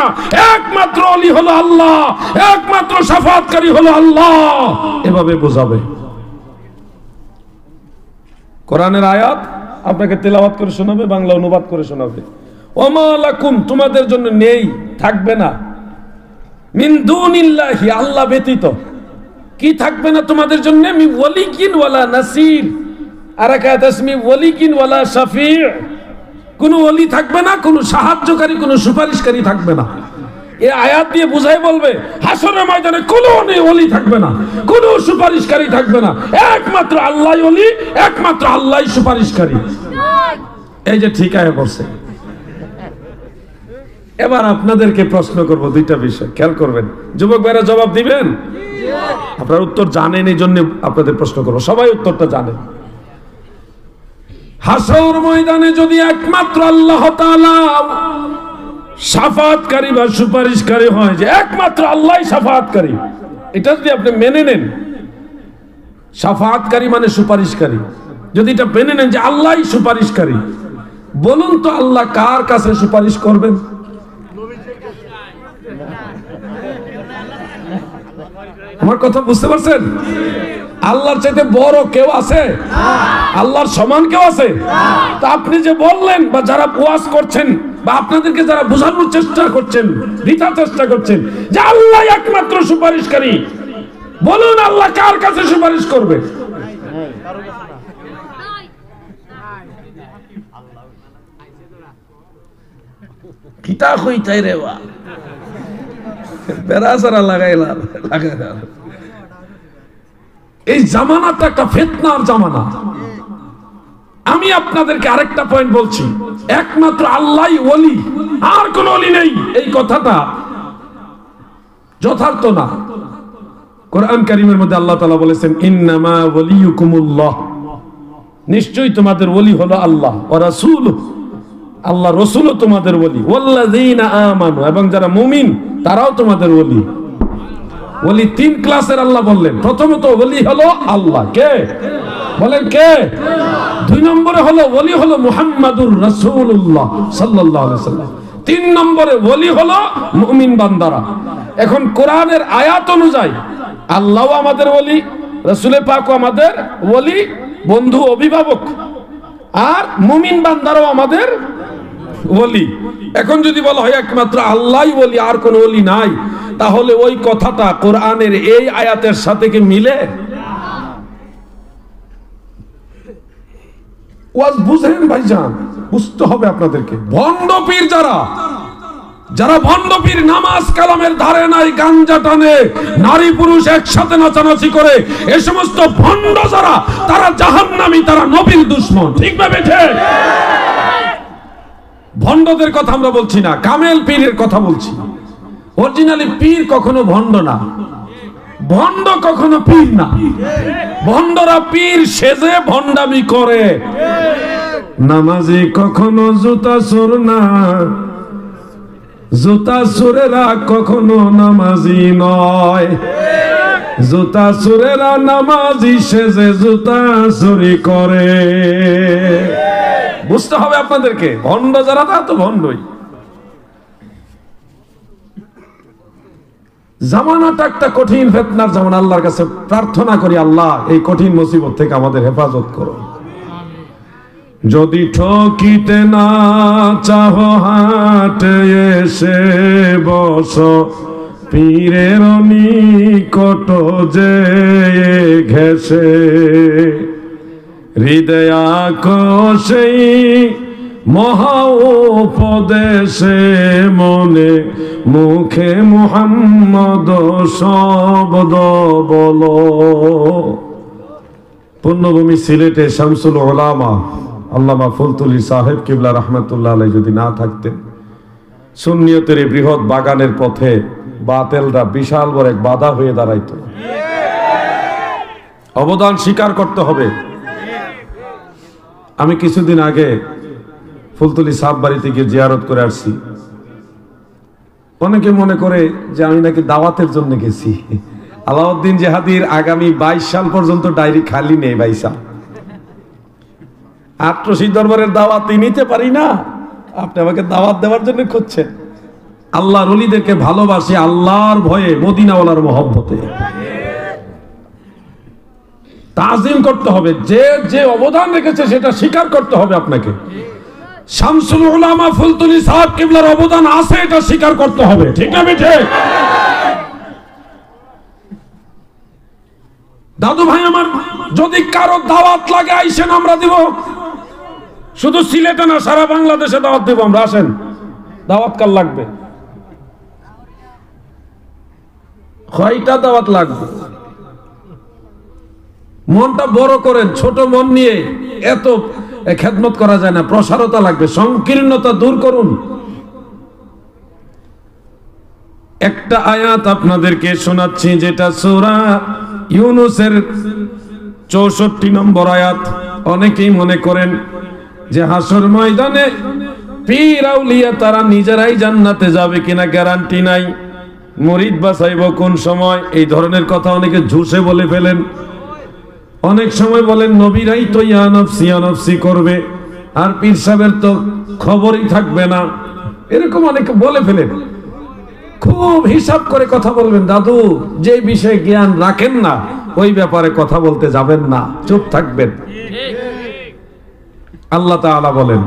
একমাত্র ওলি হলো আল্লাহ, একমাত্র শাফাআতকারী হলো আল্লাহ। এভাবে বোঝাবে। কোরআনের আয়াত আপনাকে তেলাওয়াত করে শোনাবে, বাংলা অনুবাদ করে শোনাবে। ওমা লাকুম, তোমাদের জন্য নেই, থাকবে না, মিন দুনিল্লাহি, আল্লাহ ব্যতীত কি থাকবে না তোমাদের জন্য? মি ওয়ালিয়্যিন ওয়ালা নাসির। আর এক আয়াত আছে মি ওয়ালিয়্যিন ওয়ালা শাফি'। কোনো ওলি থাকবে না, কোনো সাহায্যকারী, কোনো সুপারিশকারী থাকবে না। এই আয়াত দিয়ে বুঝাই বলবে হাসরের ময়দানে কোনো ওলি থাকবে না, কোনো সুপারিশকারী থাকবে না, একমাত্র আল্লাহই ওলি, একমাত্র আল্লাহই সুপারিশকারী। এই যে ঠিক আয়া পড়ছে। এবার আপনাদেরকে প্রশ্ন করব দুইটা বিষয়, খেয়াল করবেন। যুবক ভাইরা জবাব দিবেন? আপনারা উত্তর জানেন, এই জন্য আপনাদের প্রশ্ন করব, সবাই উত্তরটা জানেন। হাসর ময়দানে যদি একমাত্র আল্লাহ তাআলা শাফাআতকারী বা সুপারিশকারী হয়, যে একমাত্র আল্লাহই শাফাআতকারী, এটা যদি আপনি মেনে নেন, শাফাআতকারী মানে সুপারিশকারী, যদি এটা মেনে নেন যে আল্লাহই সুপারিশকারী, বলুন তো আল্লাহ কার কাছে সুপারিশ করবেন? আমার কথা বুঝতে পারছেন? আল্লাহর চাইতে বড় কেউ আছে? আল্লাহর সমান কেউ আছে? তা আপনি যে বললেন, বা যারা ওয়াজ করছেন, বা আপনাদেরকে যারা বোঝানোর চেষ্টা করছেন, বৃথা চেষ্টা করছেন যে আল্লাহ একমাত্র সুপারিশকারী, বলুন আল্লাহ কার কাছে সুপারিশ করবে? কিতা কইতাই রে বা, বেরাসারা লাগাইলাম। এই জামানাটা একটা ফিতনার জামানা। আমি আপনাদেরকে আরেকটা পয়েন্ট বলছি, একমাত্র আল্লাহই ওলি, আর কোন ওলি নেই, এই কথাটা যথার্থ না। কোরআন কারীমের মধ্যে আল্লাহ তাআলা বলেছেন, ইন্নামা ওয়ালিয়ুকুমুল্লাহ, নিশ্চয়ই তোমাদের ওলি হলো আল্লাহ, ওয়া রাসূলুহু, আল্লাহ রাসূলও তোমাদের ওলি, ওয়াল্লাযীনা আমানু, এবং যারা মুমিন তারাও তোমাদের ওলি। ওলি তিন ক্লাসের আল্লাহ বললেন। প্রথমত ওলি হলো আল্লাহ, কে? বলেন কে? 2 নম্বরে হলো ওলি হলো মুহাম্মাদুর রাসূলুল্লাহ সাল্লাল্লাহু আলাইহি সাল্লাম। 3 নম্বরে ওলি হলো মুমিন বান্দারা। এখন কোরআনের আয়াত অনুযায়ী আল্লাহ আমাদের ওলি, রাসূলে পাকও আমাদের ওলি, বন্ধু অভিভাবক, আর মুমিন বান্দারাও আমাদের ওলি। এখন যদি বলা হয় একমাত্র আল্লাহই ওলি আর কোন ওলি নাই, তাহলে ওই কথাটা কোরআনের এই আয়াতের সাথে কি মিলে? ওয়াজ বুঝেন ভাইজান, বুঝতে হবে আপনাদেরকে। ভণ্ড পীর যারা ভণ্ড পীর নামাজ কালামের ধারে নাই, গাঞ্জা টানে, নারী পুরুষ একসাথে নাচানাচি করে, এই সমস্ত ভণ্ড যারা, তারা জাহান্নামী, তারা নবীর দুশমন। ঠিক না বেঠে? ভণ্ডদের কথা আমরা বলছি না, কামেল পীরের কথা বলছি। অরিজিনালি পীর কখনো ভণ্ড না, ভণ্ড কখনো পীর না। ভণ্ডরা পীর সেজে ভণ্ডামি করে। নামাজি কখনো জুতা চোর না, জুতা চোরেরা কখনো নামাজি নয়। জুতা চোরেরা নামাজি সেজে জুতা চুরি করে। বুঝতে হবে আপনাদেরকে, ভণ্ড যারা তারা তো ভণ্ডই। জামানাটা একটা কঠিন ফিতনার জামানা। আল্লাহর কাছে প্রার্থনা করি, আল্লাহ এই কঠিন মুসিবত থেকে আমাদের হেফাজত করো। যদি ঠকিতে না চাহো হাটে এসে বসো, পীরের নিকট যে ঘেসে, হৃদয়াকর্ষেই মহা উপদেশে মনে মুখে মুহাম্মদ শব্দ বলো। পুণ্যভূমি সিলেটে শামসুল উলামা আল্লামা ফুলতুলি সাহেব কিবলা রাহমাতুল্লাহ আলাইহি যদি না থাকতেন, সুন্নিয়তের এই বৃহৎ বাগানের পথে বাতিলরা বিশাল বড় এক বাধা হয়ে দাঁড়াইতো। অবদান স্বীকার করতে হবে। আমি কিছুদিন আগে ফুলতুলি সাহেব বাড়িতে গিয়ে জিয়ারত করে আসছি। অনেকে মনে করে যে আমি নাকি দাওয়াতের জন্য গেছি। আলাউদ্দিন জেহাদির আগামী 22 সাল পর্যন্ত ডায়েরি খালি নেই। ভাইসা আট্রসি দরবারের দাওয়াত নিতে পারি না, আপনি আমাকে দাওয়াত দেওয়ার জন্য খুঁজছেন। আল্লাহর ওলিদেরকে ভালোবাসি আল্লাহর ভয়ে, মদিনাওয়ালার মহব্বতে। তাজিম করতে হবে, যে যে অবদান রেখেছে সেটা স্বীকার করতে হবে আপনাকে। শামসুল উলামা ফুলতুলি সাহেব কিবলার অবদান আছে, এটা স্বীকার করতে হবে। ঠিক না বেঠে? দাদু ভাই আমার, যদি কারো দাওয়াত লাগে আইসেন, আমরা দিব। শুধু সিলেটে না, সারা বাংলাদেশে দাওয়াত দেব আমরা। আসেন, দাওয়াত কার লাগবে? কয়টা দাওয়াত লাগবে? মনটা বড় করেন, ছোট মন নিয়ে এত খেদমত করা যায় না। প্রসারতা লাগবে, সংকীর্ণতা দূর করুন। একটা আয়াত আপনাদেরকে শোনাচ্ছি, যেটা সূরা ইউনূসের 64 নম্বর আয়াত। অনেকেই মনে করেন যে হাসর ময়দানে পীর আউলিয়া তারা নিজেরাই জান্নাতে যাবে কিনা গ্যারান্টি নাই, মুরিদ বাছাইব কোন সময়, এই ধরনের কথা অনেকে ঝুসে বলে ফেলেন। অনেক সময় বলেন নবীরাই তো ইয়া নফসি করবে, আর পীর সাহেবের তো খবরই থাকবে না, এরকম অনেকে বলে ফেলেন। খুব হিসাব করে কথা বলবেন দাদু। যে বিষয়ে জ্ঞান রাখেন না, ওই ব্যাপারে কথা বলতে যাবেন না, চুপ থাকবেন। আল্লাহ তাআলা বলেন,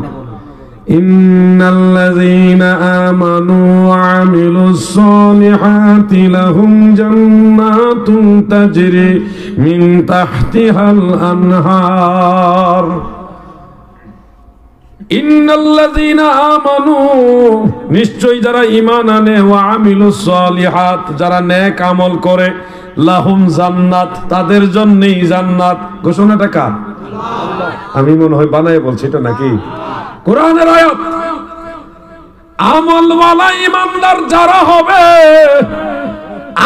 ইন্নাল্লাযীনা আমানু ওয়া আমিলুস সালিহাতি লাহুম জান্নাতুন তাজরি মিন তাহতিহাল আনহার। ইন্নাল্লাযীনা আমানু, নিশ্চয়ই যারা ঈমান আনে, ওয়া আমিলুস সালিহাত, যারা নেক আমল করে, লাহুম জান্নাত, তাদের জন্যই জান্নাত। ঘোষণাটা কার? আমি মনে হয় বানায় বলছি এটা, নাকি কোরআনের আয়াত। আমলওয়ালা ইমানদার যারা হবে,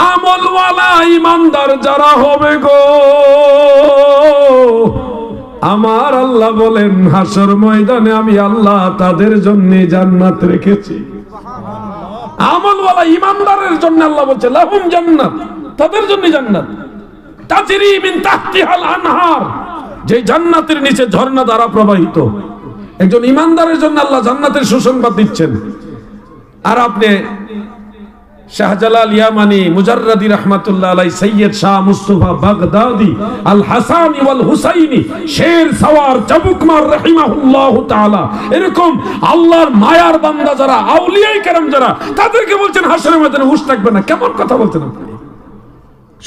আমলওয়ালা ইমানদার যারা হবে গো, আমার আল্লাহ বলেন হাসর ময়দানে আমি আল্লাহ তাদের জন্য জান্নাত রেখেছি। আমলওয়ালা ইমানদারের জন্য আল্লাহ বলছে লাহুম জান্নাত, তাদের জন্য জান্নাত। তাজরি মিন তাহতিহাল আনহার, যে জান্নাতের নিচে ঝর্ণা দ্বারা প্রবাহিত। একজন ইমানদারের জন্য আল্লাহ জান্নাতের সুসংবাদ দিচ্ছেন। আর আপনি শাহজালাল ইয়ামানি, মুজাররাদি রাহমাতুল্লাহ আলাইহি, সৈয়দ শাহ মুস্তাফা বাগদাদি, আল হাসানি ওয়াল হুসাইনি, শের সওয়ার চাবুকমার রাহিমাহুল্লাহু তাআলা, এরকম আল্লাহর মায়ার বান্দা যারা, আউলিয়ায়ে কেরাম যারা, তাদেরকে বলছেন হাশরের ময়দানে হুঁশ থাকবে না। কেমন কথা বলছেন আপনি?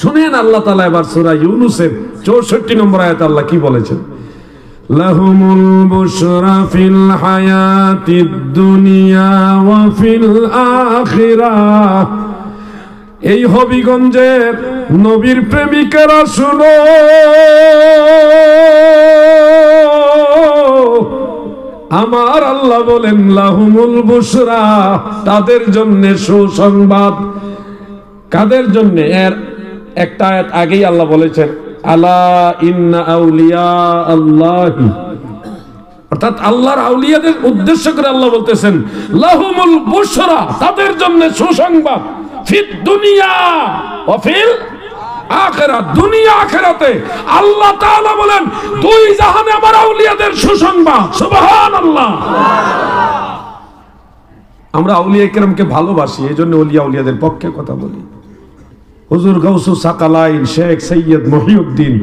শুনেন আল্লাহ তাআলা এবার সূরা ইউনূসের 64 নম্বর আয়াতে আল্লাহ কি বলেছেন? লাহুমুল বুশরা ফিল হায়াতিদ দুনিয়া ওয়া ফিল আখিরাহ। এই হবিগঞ্জের নবীর প্রেমিকেরা শুনো, আমার আল্লাহ বলেন লাহুমুল বুশরা, তাদের জন্য সুসংবাদ। কাদের জন্য? এর একটা আয়াত আগেই আল্লাহ বলেছেন আলা ইন্না আউলিয়া আল্লাহি, অর্থাৎ আল্লাহর আউলিয়াদের উদ্দেশ্য করে আল্লাহ বলতেছেন লাহুমুল বুশরা, তাদের জন্য সুসংবাদ, ফিদ দুনিয়া ওয়া ফিল আখিরাত, দুনিয়া আখিরাতে। আল্লাহ তাআলা বলেন দুই জাহানে আমার আউলিয়াদের সুসংবাদ। সুবহানাল্লাহ। আমরা আউলিয়া কেরামকে ভালোবাসি, এজন্য ওলিয়া আউলিয়াদের পক্ষে কথা বলি। হুজুর গাউসুস সাকালাইন শেখ সৈয়দ মহিউদ্দিন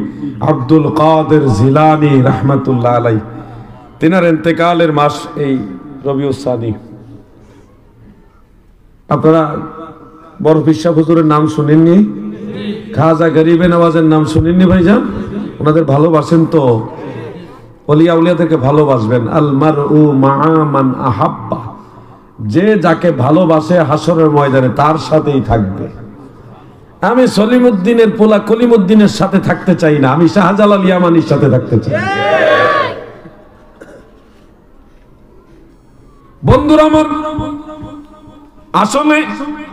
আব্দুল কাদের জিলানী রাহমাতুল্লাহ আলাইহি, তিনার ইন্তেকালের মাস এই রবিউস সানি। আপনারা বড় পিসা হুজুরের নাম শুনেননি? খাজা গরিবে নওয়াজের নাম শুনেননি ভাইজান? ওনাদের ভালোবাসেন তো? ওলিয়া আউলিয়াদেরকে ভালোবাসবেন। আল মারউ মাআ মান আহাব্বা, যে যাকে ভালোবাসে হাসরের ময়দানে তার সাথেই থাকবে। আমি সলিমউদ্দিনের পোলা কলিমউদ্দিনের সাথে থাকতে চাই না, আমি শাহজালাল ইয়ামানির সাথে থাকতে চাই। বন্ধুরা আমার, আসলে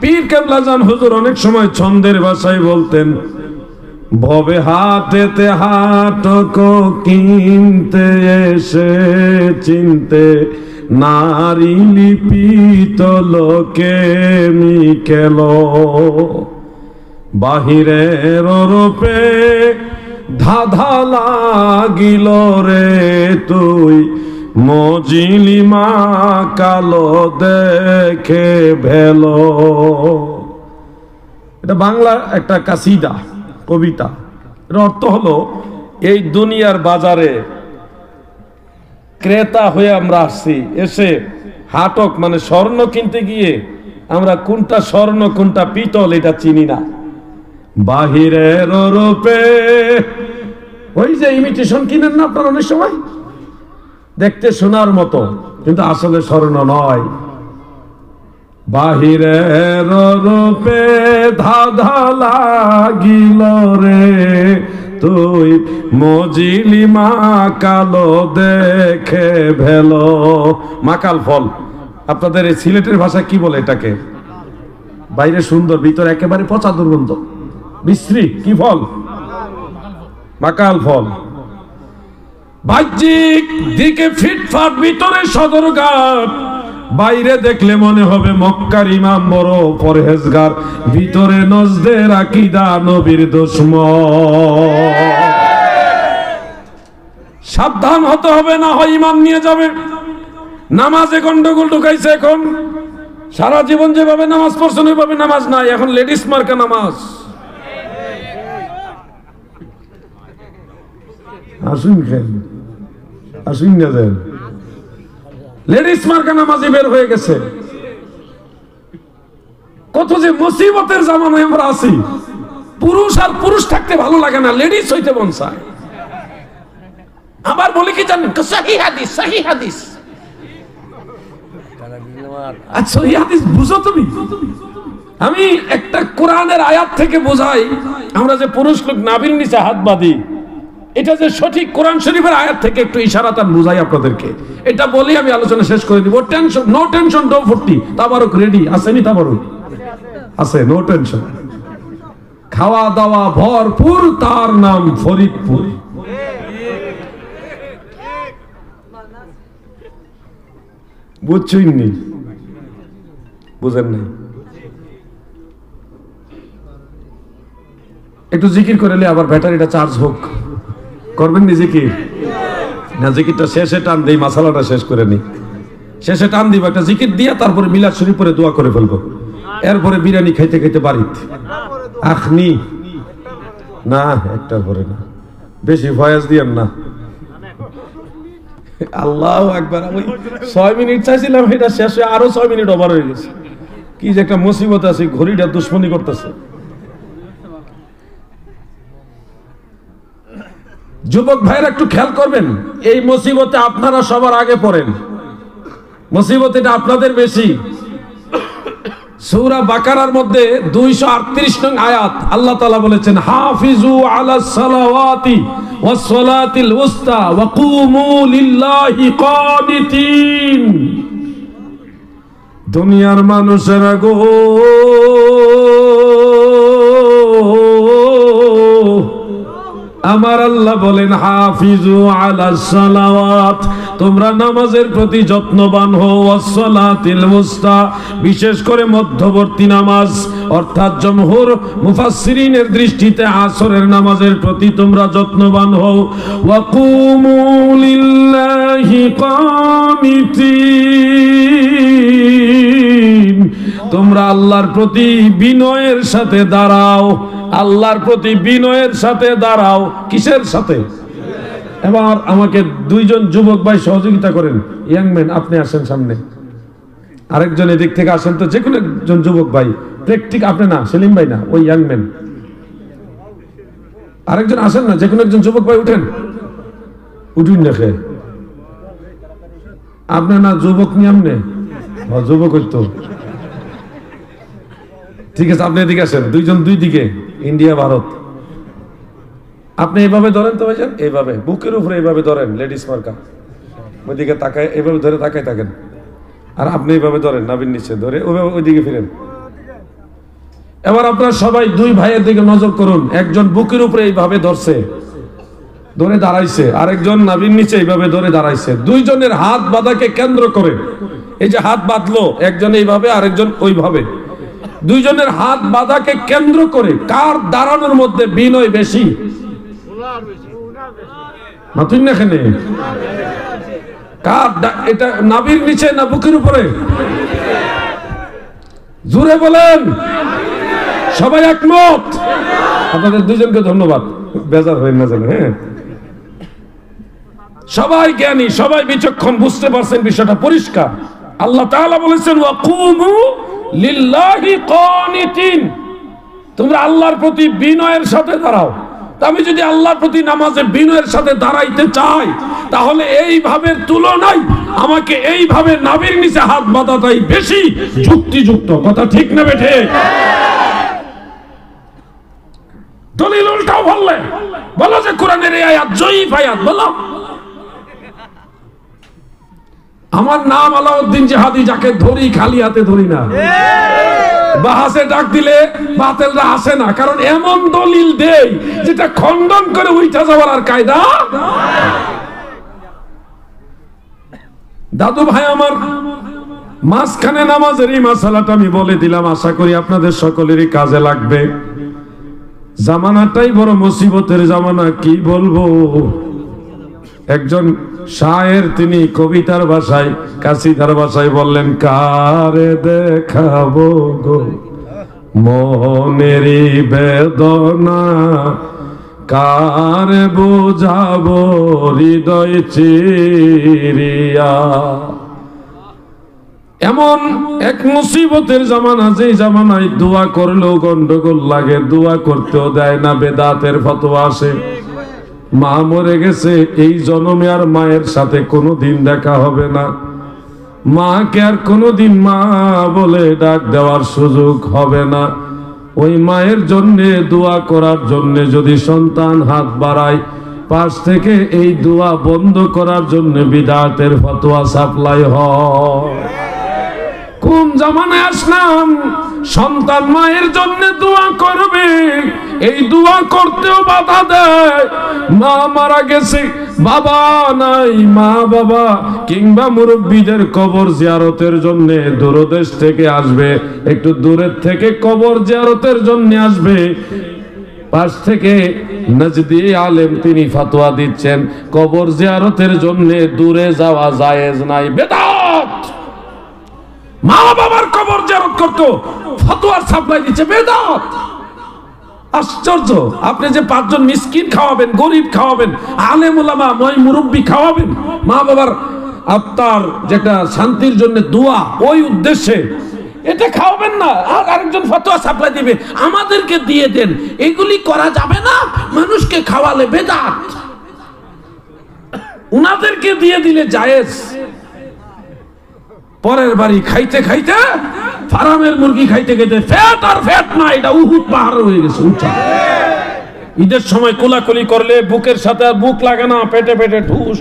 পীর কেবলা জান হুজুর অনেক সময় ছন্দের ভাষায় বলতেন, ভবে হাটেতে হাটক কিনতে এসে চিনতে নারী লিপিত লোকে মিকেল, বাহিরের রূপে ধাঁধা লাগিল রে তুই, মজিলিমা কালো দেখে ভেলো। এটা বাংলা একটা কাসিদা, কবিতা। এর অর্থ হলো, এই দুনিয়ার বাজারে ক্রেতা হয়ে আমরা আসছি, এসে হাটক মানে স্বর্ণ কিনতে গিয়ে আমরা কোনটা স্বর্ণ কোনটা পিতল এটা চিনি না। বাহিরের রূপে, ওই যে ইমিটেশন কিনেন না আপনারা অনেক সময়, দেখতে সোনার মতো কিন্তু আসলে স্বর্ণ নয়। বাহিরের রূপে ধাঁধা লাগিল রে তুই, মজিলিমা কালো দেখে ভেলো। মাকাল ফল, আপনাদের এই সিলেটের ভাষা কি বলে এটাকে? বাইরে সুন্দর, ভিতরে একেবারে পচা দুর্গন্ধ, বিশ্রী। কি ফল? মাকাল ফল। বাহ্যিক দিকে ফিটফাট, ভিতরে সদরঘাট। বাইরে দেখলে মনে হবে মক্কার ইমাম বড় পরহেজগার, ভিতরে নজদের আকীদা নবীর দুশমন। সাবধান হতে হবে, না হয় ইমান নিয়ে যাবে। নামাজে গন্ডগোল ঢুকাইছে এখন। সারা জীবন যেভাবে নামাজ পড়ছেন ওইভাবে নামাজ নাই, এখন লেডিস মার্কা নামাজ। আসুন খেল, আসুন না দেন, লেডিস মার্কা নামাজি বের হয়ে গেছে। কত যে মুসিবতের জামানায় আমরা আছি। পুরুষ আর পুরুষ থাকতে ভালো লাগে না, লেডিস হইতে মন চায়। আবার বলে কি জানেন? সহিহ হাদিস, সহিহ হাদিস। আচ্ছা, এই হাদিস বুঝো তুমি? আমি একটা কোরআনের আয়াত থেকে বোঝাই, আমরা যে পুরুষ লোক নাভির নিচে হাত বাঁধি, এটা যে সঠিক কোরআন শরীফের আয়াত থেকে একটু ইশারাত বুঝাই আপনাদেরকে। এটা বলি আমি আলোচনা শেষ করে দিব। টেনশন, নো টেনশন, নো ফুর্তি। তাবারক রেডি আসেনি? তাবারক আছে, নো টেনশন। খাওয়া দাওয়া ভরপুর, তার নাম ফরিদপুর। বুঝছই নি? বুঝেন নাই? একটু জিকির করলে আবার ব্যাটারিটা চার্জ হোক। করবেন নি জিকির? না, জিকিরটা শেষে টান দেই, মাসালাটা শেষ করে নি। শেষে টান দিব একটা জিকির দিয়ে, তারপরে মিলাদ শরীফ পরে দোয়া করে ফেলবো। এরপরে বিরিয়ানি খাইতে খাইতে বাড়িতে আখনি না, একটার পরে না, বেশি ফয়াজ দিয়েন না। আল্লাহু আকবার। আমি 6 মিনিট চাইছিলাম, এটা শেষ হয়ে আরো 6 মিনিট ওভার হয়ে গেছে। কি যে একটা মুসিবত আছে, ঘড়িটা দুশ্মনী করতেছে। যুবক ভাইরা একটু খেয়াল করবেন, এই মুসিবতে আপনারা সবার আগে পড়েন। মুসিবত এটা আপনাদের বেশি। সূরা বাকারার মধ্যে 238 নং আয়াত, আল্লাহ তাআলা বলেছেন, হাফিজু আলাস সালাওয়াতি ওয়াস সালাতিল উস্তা ওয়া কুমু লিল্লাহি কানিতিন। দুনিয়ার মানুষেরা গো, আমার আল্লাহ বলেন, হাফিজু আলাস সালাওয়াত, তোমরা নামাজের প্রতি যত্নবান হও, ওয়াস সালাতিল উস্তা, বিশেষ করে মধ্যবর্তী নামাজ, অর্থাৎ জমহুর মুফাসসিরিনের দৃষ্টিতে আসরের নামাজের প্রতি তোমরা যত্নবান হও, ওয়া কুমু লিল্লাহি কানিতিন, তোমরা আল্লাহর প্রতি বিনয়ের সাথে দাঁড়াও। আল্লাহর প্রতি বিনয়ের সাথে দাঁড়াও। কিসের সাথে? এবার আমাকে 2জন যুবক ভাই সহযোগিতা করেন। ইয়াংম্যান, আপনি আসেন সামনে, আরেকজন এদিক থেকে আসেন তো, যে কোনো একজন যুবক ভাই। প্র্যাকটিক আপনি না, সেলিম ভাই না, ওই ইয়াংম্যান আরেকজন আসেন না, যে কোনো একজন যুবক ভাই উঠেন। উঠুন দেখে আপনি না, যুবক নিয়ে আমনে যুবক হইতো। ঠিক আছে, আপনি এদিকে আসেন, 2জন 2 দিকে, ইন্ডিয়া ভারত। আপনি এইভাবে ধরেন তো ভাইজান, এইভাবে বুকের উপরে এইভাবে ধরেন, লেডিস মার্কা, ওইদিকে তাকায়, এইভাবে ধরে তাকায় থাকেন। আর আপনি এইভাবে ধরেন, নাভির নিচে ধরে ওইভাবে ওইদিকে ফিরেন। এবার আপনারা সবাই 2 ভাইয়ের দিকে নজর করুন। একজন বুকের উপরে এইভাবে ধরছে, ধরে দাঁড়াইছে, আরেকজন নাভির নিচে এইভাবে ধরে দাঁড়াইছে। 2 জনের হাত বাঁধাকে কেন্দ্র করে, এই যে হাত বাঁধলো, একজন এইভাবে আরেকজন ওইভাবে, 2 জনের হাত বাঁধাকে কেন্দ্র করে কার দাঁড়ানোর মধ্যে বিনয় বেশি? মাতুন না এখানে, কার এটা নাভির নিচে না বুকের উপরে? জোরে বলেন, সবাই একমত? আপনাদের 2 জনকে ধন্যবাদ, বেজার হয়ে না জানেন। হ্যাঁ, সবাই জ্ঞানী, সবাই বিচক্ষণ, বুঝতে পারছেন বিষয়টা পরিষ্কার। আল্লাহ তাআলা বলেছেন, ওয়া কুমু লিল্লাহি কানিতিন, তোমরা আল্লাহর প্রতি বিনয়ের সাথে দাঁড়াও। আমি যদি আল্লাহর প্রতি নামাজে বিনয়ের সাথে দাঁড়াইতে চাই, তাহলে এইভাবে তুলনায় আমাকে এইভাবে নাভির নিচে হাত বাঁধাটাই বেশি যুক্তিযুক্ত। কথা ঠিক না বেঠে? দলিল উল্টাও বললে বলো যে কোরআনের এই আয়াত জয়ীফ আয়াত, বলো। আমার নাম আলাউদ্দিন জিহাদি, যাকে ধরি খালি হাতে ধরি না। বাহাসে ডাক দিলে বাতিলরা আসে না, কারণ এমন দলিল দেই যেটা খণ্ডন করে উঠা যাওয়ার আর কায়দা। দাদু ভাই আমার, মাঝখানে নামাজের এই মাসালাটা আমি বলে দিলাম, আশা করি আপনাদের সকলেরই কাজে লাগবে। জামানাটাই বড় মুসিবতের জামানা, কি বলবো। একজন শায়ের, তিনি কবিতার ভাষায়, কাসিদার ভাষায় বললেন, কারে দেখাবো গো মনেরই বেদনা, কারে বোঝাবো হৃদয় চিরিয়া। এমন এক মুসিবতের জামানা, যে জামানায় দোয়া করলেও গন্ডগোল লাগে, দোয়া করতেও দেয় না, বেদাতের ফতোয়া আসে। মা মরে গেছে, এই জন্মে আর মায়ের সাথে কোনোদিন দেখা হবে না, মাকে আর কোনোদিন মা বলে ডাক দেওয়ার সুযোগ হবে না। ওই মায়ের জন্য দোয়া করার জন্য যদি সন্তান হাত বাড়ায়, পাশ থেকে এই দোয়া বন্ধ করার জন্য বিদআতের ফতোয়া সাপ্লাই হয়। কোন জামানায় আসলাম, সন্তান মায়ের জন্য দোয়া করবে, এই দোয়া করতেও বাধা দেয়। মা মারা গেছে, বাবা নাই, মা বাবা কিংবা মুরব্বীদের কবর জিয়ারতের জন্য দূরদেশ থেকে আসবে, একটু দূরের থেকে কবর জিয়ারতের জন্য আসবে, পাশ থেকে নজদি আলেম তিনি ফতোয়া দিচ্ছেন কবর জিয়ারতের জন্য দূরে যাওয়া জায়েজ নাই, বেদাত। মা বাবার কবর জিয়ারত করতো, ফতোয়ার সাপ্লাই দিচ্ছে, বেদাত। আশ্চর্য! আপনি যে 5 জন মিসকিন খাওয়াবেন, গরিব খাওয়াবেন, আলেম ওলামা মই মুরব্বি খাওয়াবেন, মা বাবার আত্মার যেটা শান্তির জন্য দোয়া, ওই উদ্দেশ্যে এটা খাওয়াবেন না, আর আরেকজন ফতোয়া সাপ্লাই দিবে, আমাদেরকে দিয়ে দেন। এগুলি করা যাবে না, মানুষকে খাওয়ালে বেদাত, উনাদেরকে দিয়ে দিলে জায়েজ। পরের বাড়ি খাইতে খাইতে, ফার্মের মুরগি খাইতে খাইতে ফ্যাট আর ফ্যাট না, এটা উহুদ পাহাড় হয়ে গেছে উঁচা। ঈদের সময় কোলাকুলি করলে বুকের সাথে আর বুক লাগে না, পেটে পেটে ঠুস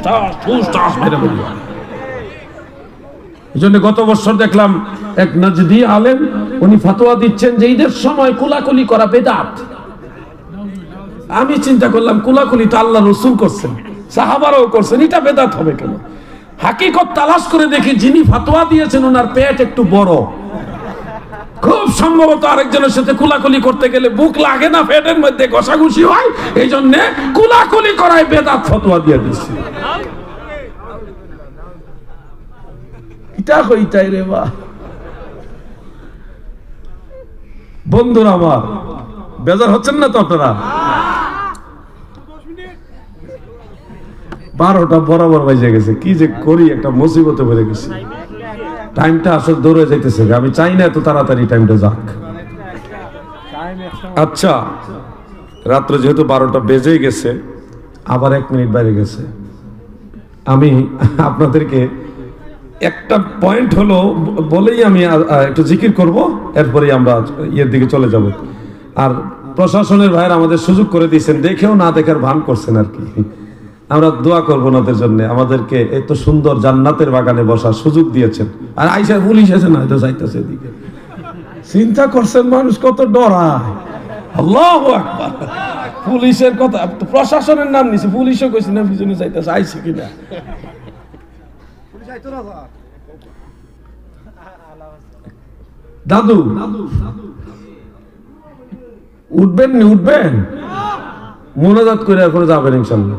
ঠাস মেরে বলি। এই জন্য গত বছর দেখলাম এক নজদি আলেম, উনি ফতোয়া দিচ্ছেন যে ঈদের সময় কোলাকুলি করা বেদাত। আমি চিন্তা করলাম, কোলাকুলি তো আল্লাহ রসুল করছেন, সাহাবারাও করছেন, এটা বেদাত হবে কেন? হাকিকত তালাশ করে দেখি যিনি ফতোয়া দিয়েছেন ওনার পেট একটু বড়, খুব সম্ভবত আরেকজনের সাথে কোলাকুলি করতে গেলে বুক লাগে না, পেটের মধ্যে ঘষাঘষি হয়, এই জন্য কোলাকুলি করায় বেদাত ফতোয়া দিয়ে দিচ্ছে। এটা হইতাই রে বা বন্ধুরা আমার, বেজার হচ্ছেন না তো আপনারা? 12টা বরাবর বাজে গেছে, কি যে করি, একটা মুসিবতে পড়ে গেছি। টাইমটা আসলে দৌড়ে যাইতেছে, আমি চাই না এত তাড়াতাড়ি টাইমটা যাক। আচ্ছা, রাত্র যেহেতু 12টা বেজে গেছে, আবার 1 মিনিট বাইরে গেছে, আমি আপনাদেরকে একটা পয়েন্ট হলো বলেই আমি একটু জিকির করব, এরপরে আমরা ইয়ের দিকে চলে যাব। আর প্রশাসনের ভাইয়েরা আমাদের সুযোগ করে দিয়েছেন, দেখেও না দেখার ভান করছেন আর কি। আমরা দোয়া করবো ওনাদের জন্য, আমাদেরকে এত সুন্দর জান্নাতের বাগানে বসার সুযোগ দিয়েছেন। আর আইসা পুলিশ আছে না, হয়তো যাইতেছে এদিকে, চিন্তা করছেন মানুষ কত ডরায়। আল্লাহু আকবার! পুলিশের কথা, প্রশাসনের নাম নিছে, পুলিশও কইছে না পিছনে যাইতেছে, আইছে কিনা। দাদু উঠবেন নি? উঠবেন, মোনাজাত করে এরপরে যাবেন ইনশাল্লাহ।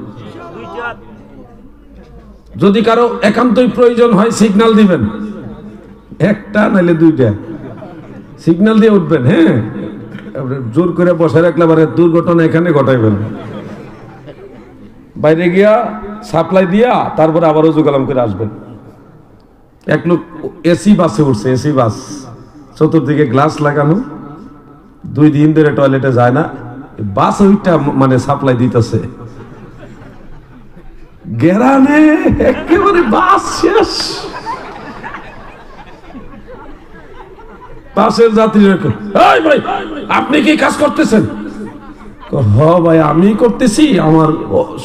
যদি কারো একান্তই প্রয়োজন হয় সিগন্যাল দিবেন, একটা নাইলে 2টা সিগন্যাল দিয়ে উঠবেন। হ্যাঁ, জোর করে বসে রাখলে মানে দুর্ঘটনা এখানে ঘটাইবেন। বাইরে গিয়া সাপ্লাই দিয়া তারপরে আবার ওযু কালাম করে আসবেন। এক লোক এসি বাসে উঠছে, এসি বাস, চতুর্দিকে গ্লাস লাগানো, 2 দিন ধরে টয়লেটে যায় না, বাস ওইটা মানে সাপ্লাই দিতেছে, গেরানে একেবারে বাস শেষ। বাসের যাত্রীরা, এই ভাই আপনি কি কাজ করতেছেন? হ ভাই আমি করতেছি, আমার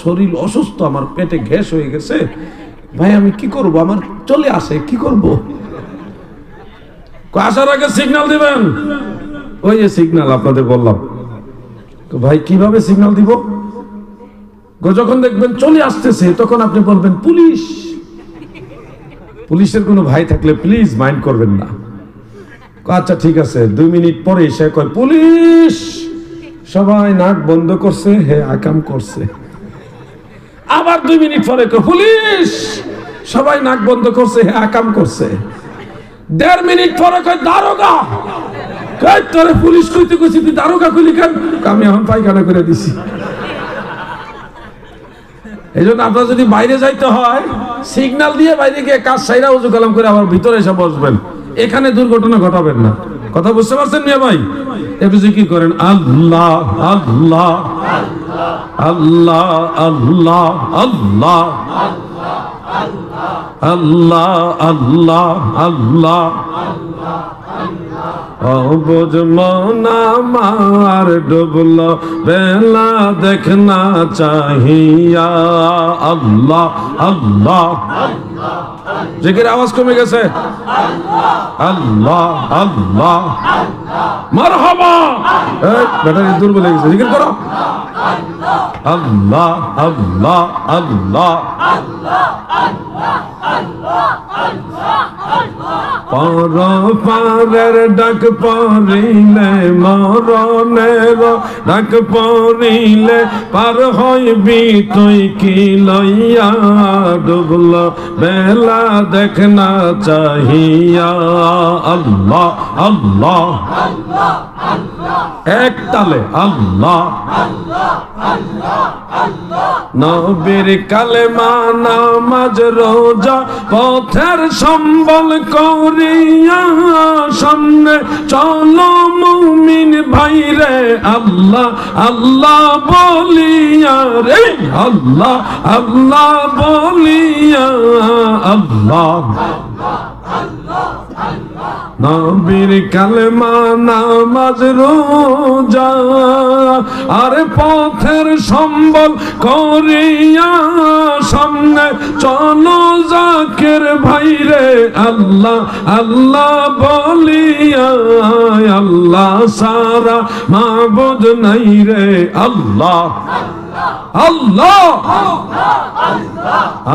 শরীর অসুস্থ, আমার পেটে গ্যাস হয়ে গেছে ভাই, আমি কি করব, আমার চলে আসে, কি করব? আসার আগে সিগন্যাল দিবেন। ওই যে সিগন্যাল আপনাদের বললাম, তো ভাই কিভাবে সিগন্যাল দিব? যখন দেখবেন চলে আসতেছে তখন আপনি বলবেন পুলিশ। পুলিশের কোনো ভাই থাকলে প্লিজ মাইন্ড করবেন না। আচ্ছা ঠিক আছে, 2 মিনিট পরে সে কয় পুলিশ, সবাই নাক বন্ধ করছে, হে আকাম করছে। আবার 2 মিনিট পরে কয় পুলিশ, সবাই নাক বন্ধ করছে, হে আকাম করছে। 1.5 মিনিট পরে কয় দারোগা, কয় তোরে পুলিশ কইতে কইছি, তুই দারোগা কইলি কেন? আমি এখন পায়খানা করে দিছি। এই জন্য আপনার যদি বাইরে যাইতে হয়, সিগন্যাল দিয়ে বাইরে গিয়ে কাজ সাইরা ওযু কালাম করে আবার ভিতরে এসে বসবেন, এখানে দুর্ঘটনা ঘটাবেন না। কথা বুঝতে পারছেন মিয়া ভাই? একটু জিকির করেন, আল্লাহ আল্লাহ আল্লাহ আল্লাহ আল্লাহ আল্লাহ আল্লাহ আল্লাহ। অবুঝ মনা মার ডুবলো বেলা দেখনা চাহিয়া, আল্লাহ আল্লাহ। জিকির আওয়াজ কমে গেছে, আল্লাহ আল্লাহ মারহাবা। এই ব্যাটারি দুর্বল হয়ে গেছে, জিকির করো, আল্লাহ আল্লাহ আল্লাহ আল্লাহ আল্লাহ আল্লাহ আল্লাহ। পর পারের ডাক পড়িলে মরণের ডাক পড়িলে পার হইবি তুই কি লইয়া ডুবল বেলা দেখ না চাহিয়া আল্লাহ আল্লাহ এক তালে আল্লাহ নবীর কালেমা নামাজ রোজা পথের সম্বল করিয়া সামনে চলো মুমিন ভাইরে আল্লাহ আল্লাহ বলিয়া রে আল্লাহ আল্লাহ বলিয়া আল্লাহ নবীর কালেমা নামাজ রোজা আর পথের সম্বল করিয়া সামনে চলো জাকের ভাইরে আল্লাহ আল্লাহ বলিয়া আল্লাহ সারা মাবুদ নাই রে আল্লাহ আল্লাহ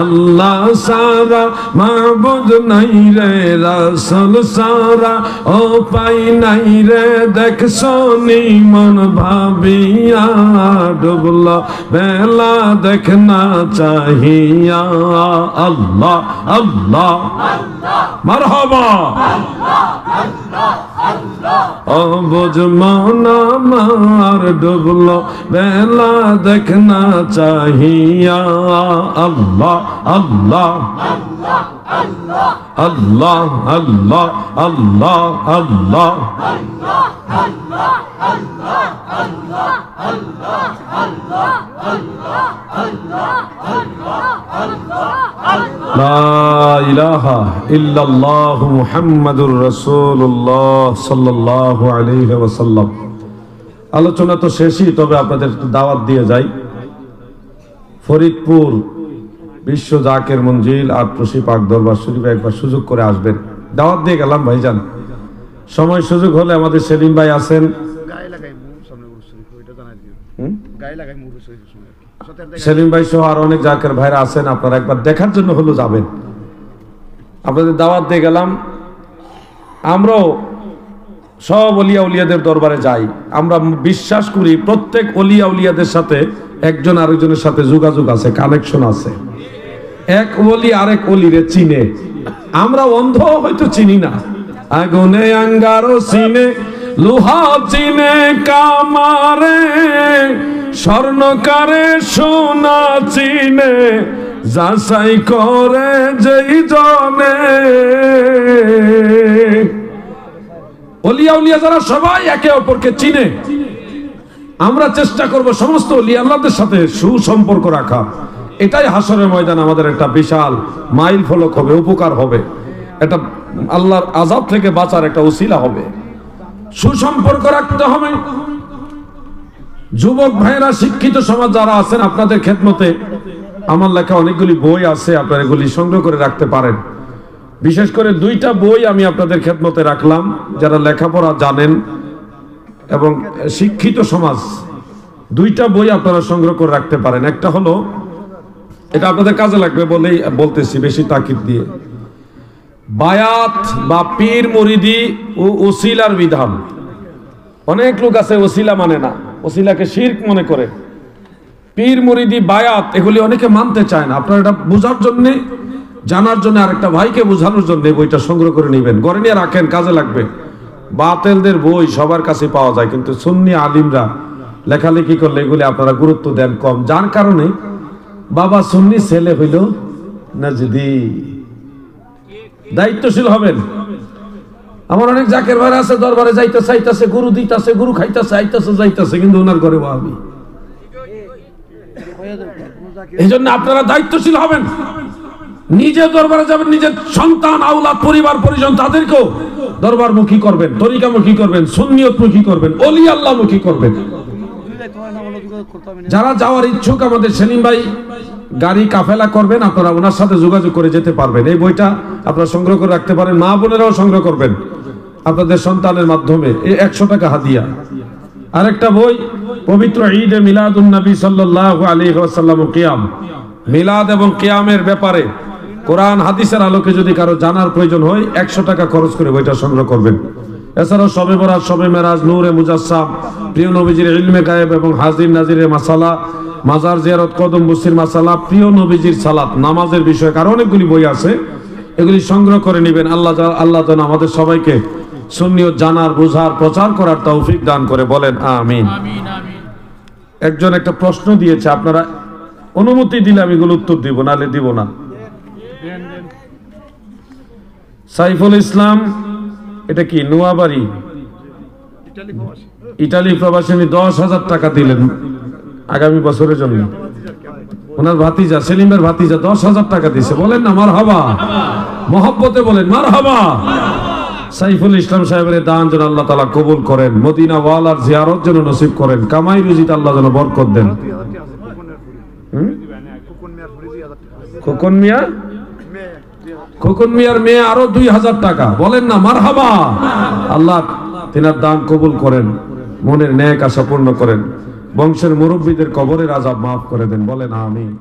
আল্লাহ সারা মাবুদ নাই রে রাসূল সারা ও পাই নাই রে দেখ শুনি মন ভাবিয়া ডুবল বেলা দেখ না চাহিয়া আল্লাহ আল্লাহ মারহাবা ও বুঝ মন আমার ডুবল বেলা দেখ না চাহিয়া আল্লাহ আল্লাহ আল্লাহ আল্লাহ আল্লাহ আল্লাহ লা ইলাহা ইল্লাল্লাহ মুহাম্মাদুর রাসূলুল্লাহ সাল্লাল্লাহু আলাইহি ওয়াসাল্লাম। আলোচনা তো শেষই, তবে আপনাদের দাওয়াত দিয়ে যাই। ফরিদপুর বিশ্ব জাকের মঞ্জিল আটরশি পাক দরবার শরীফে একবার সুযোগ করে আসবেন। দাওয়াত দিয়ে গেলাম ভাইজান, সময় সুযোগ হলে আমাদের সেলিম ভাই আছেন, সেলিম ভাই সহ আর অনেক জাকের ভাইরা আছেন, আপনারা একবার দেখার জন্য হলো যাবেন। আপনাদের দাওয়াত দিয়ে গেলাম। আমরাও সব অলিয়া উলিয়াদের দরবারে যাই। আমরা বিশ্বাস করি প্রত্যেক অলিয়া উলিয়াদের সাথে একজন আরেকজনের সাথে যোগাযোগ আছে, কানেকশন আছে। এক ওলি আরেক ওলিরে চিনে, আমরা অন্ধ হয়তো চিনি না। আগুনে আঙ্গারও চিনে, লোহা চিনে কামারে, স্বর্ণকারে সোনা চিনে, যাচাই করে যেই জনে। ওলিয়া উলিয়া যারা সবাই একে অপরকে চিনে, আমরা চেষ্টা করব সমস্ত ওলিয়া আল্লাহদের সাথে সুসম্পর্ক রাখা। এটাই হাসরের ময়দান আমাদের একটা বিশাল মাইল ফলক হবে, উপকার হবে, এটা আল্লাহর আযাব থেকে বাঁচার একটা উসিলা হবে। সুসম্পর্ক রাখতে হবে। যুবক ভাইরা, শিক্ষিত সমাজ যারা আছেন, আপনাদের খেদমতে আমার লেখা অনেকগুলি বই আছে, আপনারা এগুলি সংগ্রহ করে রাখতে পারেন। বিশেষ করে দুইটা বই আমি আপনাদের খেদমতে রাখলাম, যারা লেখাপড়া জানেন এবং শিক্ষিত সমাজ, দুইটা বই আপনারা সংগ্রহ করে রাখতে পারেন। একটা হলো, এটা আপনাদের কাজে লাগবে বলেই বলতেছি বেশি তাকিদ দিয়ে, বায়াত বা পীর মুরিদি ও ওসিলার বিধান। অনেক লোক আছে ওসিলা মানে না, ওসিলাকে শিরক মনে করে। পীর মুরিদি বায়াত এগুলি অনেকে মানতে চায় না। আপনারা এটা বোঝার জন্য, জানার জন্য, আরেকটা ভাইকে বোঝানোর জন্য বইটা সংগ্রহ করে নেবেন, ঘরে নিয়ে রাখেন, কাজে লাগবে। বাতেলদের বই সবার কাছে পাওয়া যায়, কিন্তু সুন্নি আলিমরা লেখালেখি করলে এগুলি আপনারা গুরুত্ব দেন কম, যার কারণে বাবা সুন্নি ছেলে হইল নাজদি। দায়িত্বশীল হবেন। আমার অনেক জাকের ভাইরা আছে, দরবারে যাইতে চাইতেছে, গুরু দিতেছে, গুরু খাইতেছে, আইতেছে, যাইতেছে, কিন্তু ওনার ঘরে আমি। এই জন্য আপনারা দায়িত্বশীল হবেন। নিজে দরবারে যাবেন, নিজের সন্তান, আওলাদ, পরিবার পরিজন তাদেরকেও দরবারমুখী করবেন, তরিকামুখী করবেন, সুন্নিয়তমুখী করবেন, ওলি আল্লাহমুখী করবেন। যারা যাওয়ার ইচ্ছুক, আমাদের সেলিম ভাই গাড়ি কাফেলা করবেন, আপনারা ওনার সাথে যোগাযোগ করে যেতে পারবেন। এই বইটা আপনারা সংগ্রহ করে রাখতে পারেন, মা বোনেরাও সংগ্রহ করবেন আপনাদের সন্তানের মাধ্যমে। এই 100 টাকা হাদিয়া। আরেকটা বই, পবিত্র ঈদে মিলাদুন নবী সাল্লাল্লাহু আলাইহি ওয়াসাল্লাম, কিয়াম, মিলাদ এবং কিয়ামের ব্যাপারে কোরআন হাদিসের আলোকে যদি কারো জানার প্রয়োজন হয় 100 টাকা খরচ করে বইটা সংগ্রহ করবেন। এছাড়াও শবে বরাত, শবে মেরাজ, নূরে মুজাসসাম, প্রিয় নবীজির ইলমে গায়েব এবং হাজির নাজিরের মাসালা, মাজার জিয়ারত, কদম বসির মাসালা, প্রিয় নবীজির সালাত, নামাজের বিষয়ে আরো অনেকগুলি বই আছে, এগুলি সংগ্রহ করে নেবেন। আল্লাহ যেন আমাদের সবাইকে সুন্নিয়ত জানার, বুঝার, প্রচার করার তৌফিক দান করে, বলেন আমিন। একজন একটা প্রশ্ন দিয়েছে, আপনারা অনুমতি দিলে আমি এগুলো উত্তর দিব, নাহলে দিব না। সাইফুল ইসলাম, এটা কি নোয়াবাড়ি, ইটালি প্রবাসী, 10,000 টাকা দিলেন আগামী বছরের জন্য। ওনার ভাতিজা, সেলিমের ভাতিজা 10,000 টাকা দিছে, বলেন না মারহাবা, মহব্বতে বলেন মারহাবা। সাইফুল ইসলাম সাহেবের দান যেন আল্লাহ তাআলা কবুল করেন, মদিনা ওয়ালার জিয়ারত যেন নসিব করেন, কামাই রুজিতে আল্লাহ যেন বরকত দেন। খোকন মিয়ার মেয়ে আরো 2,000 টাকা, বলেন না মারহাবা। আল্লাহ তিনার দান কবুল করেন, মনের ন্যাক আশা পূর্ণ করেন, বংশের মুরব্বীদের কবরের আযাব মাফ করে দেন, বলেন আমিন।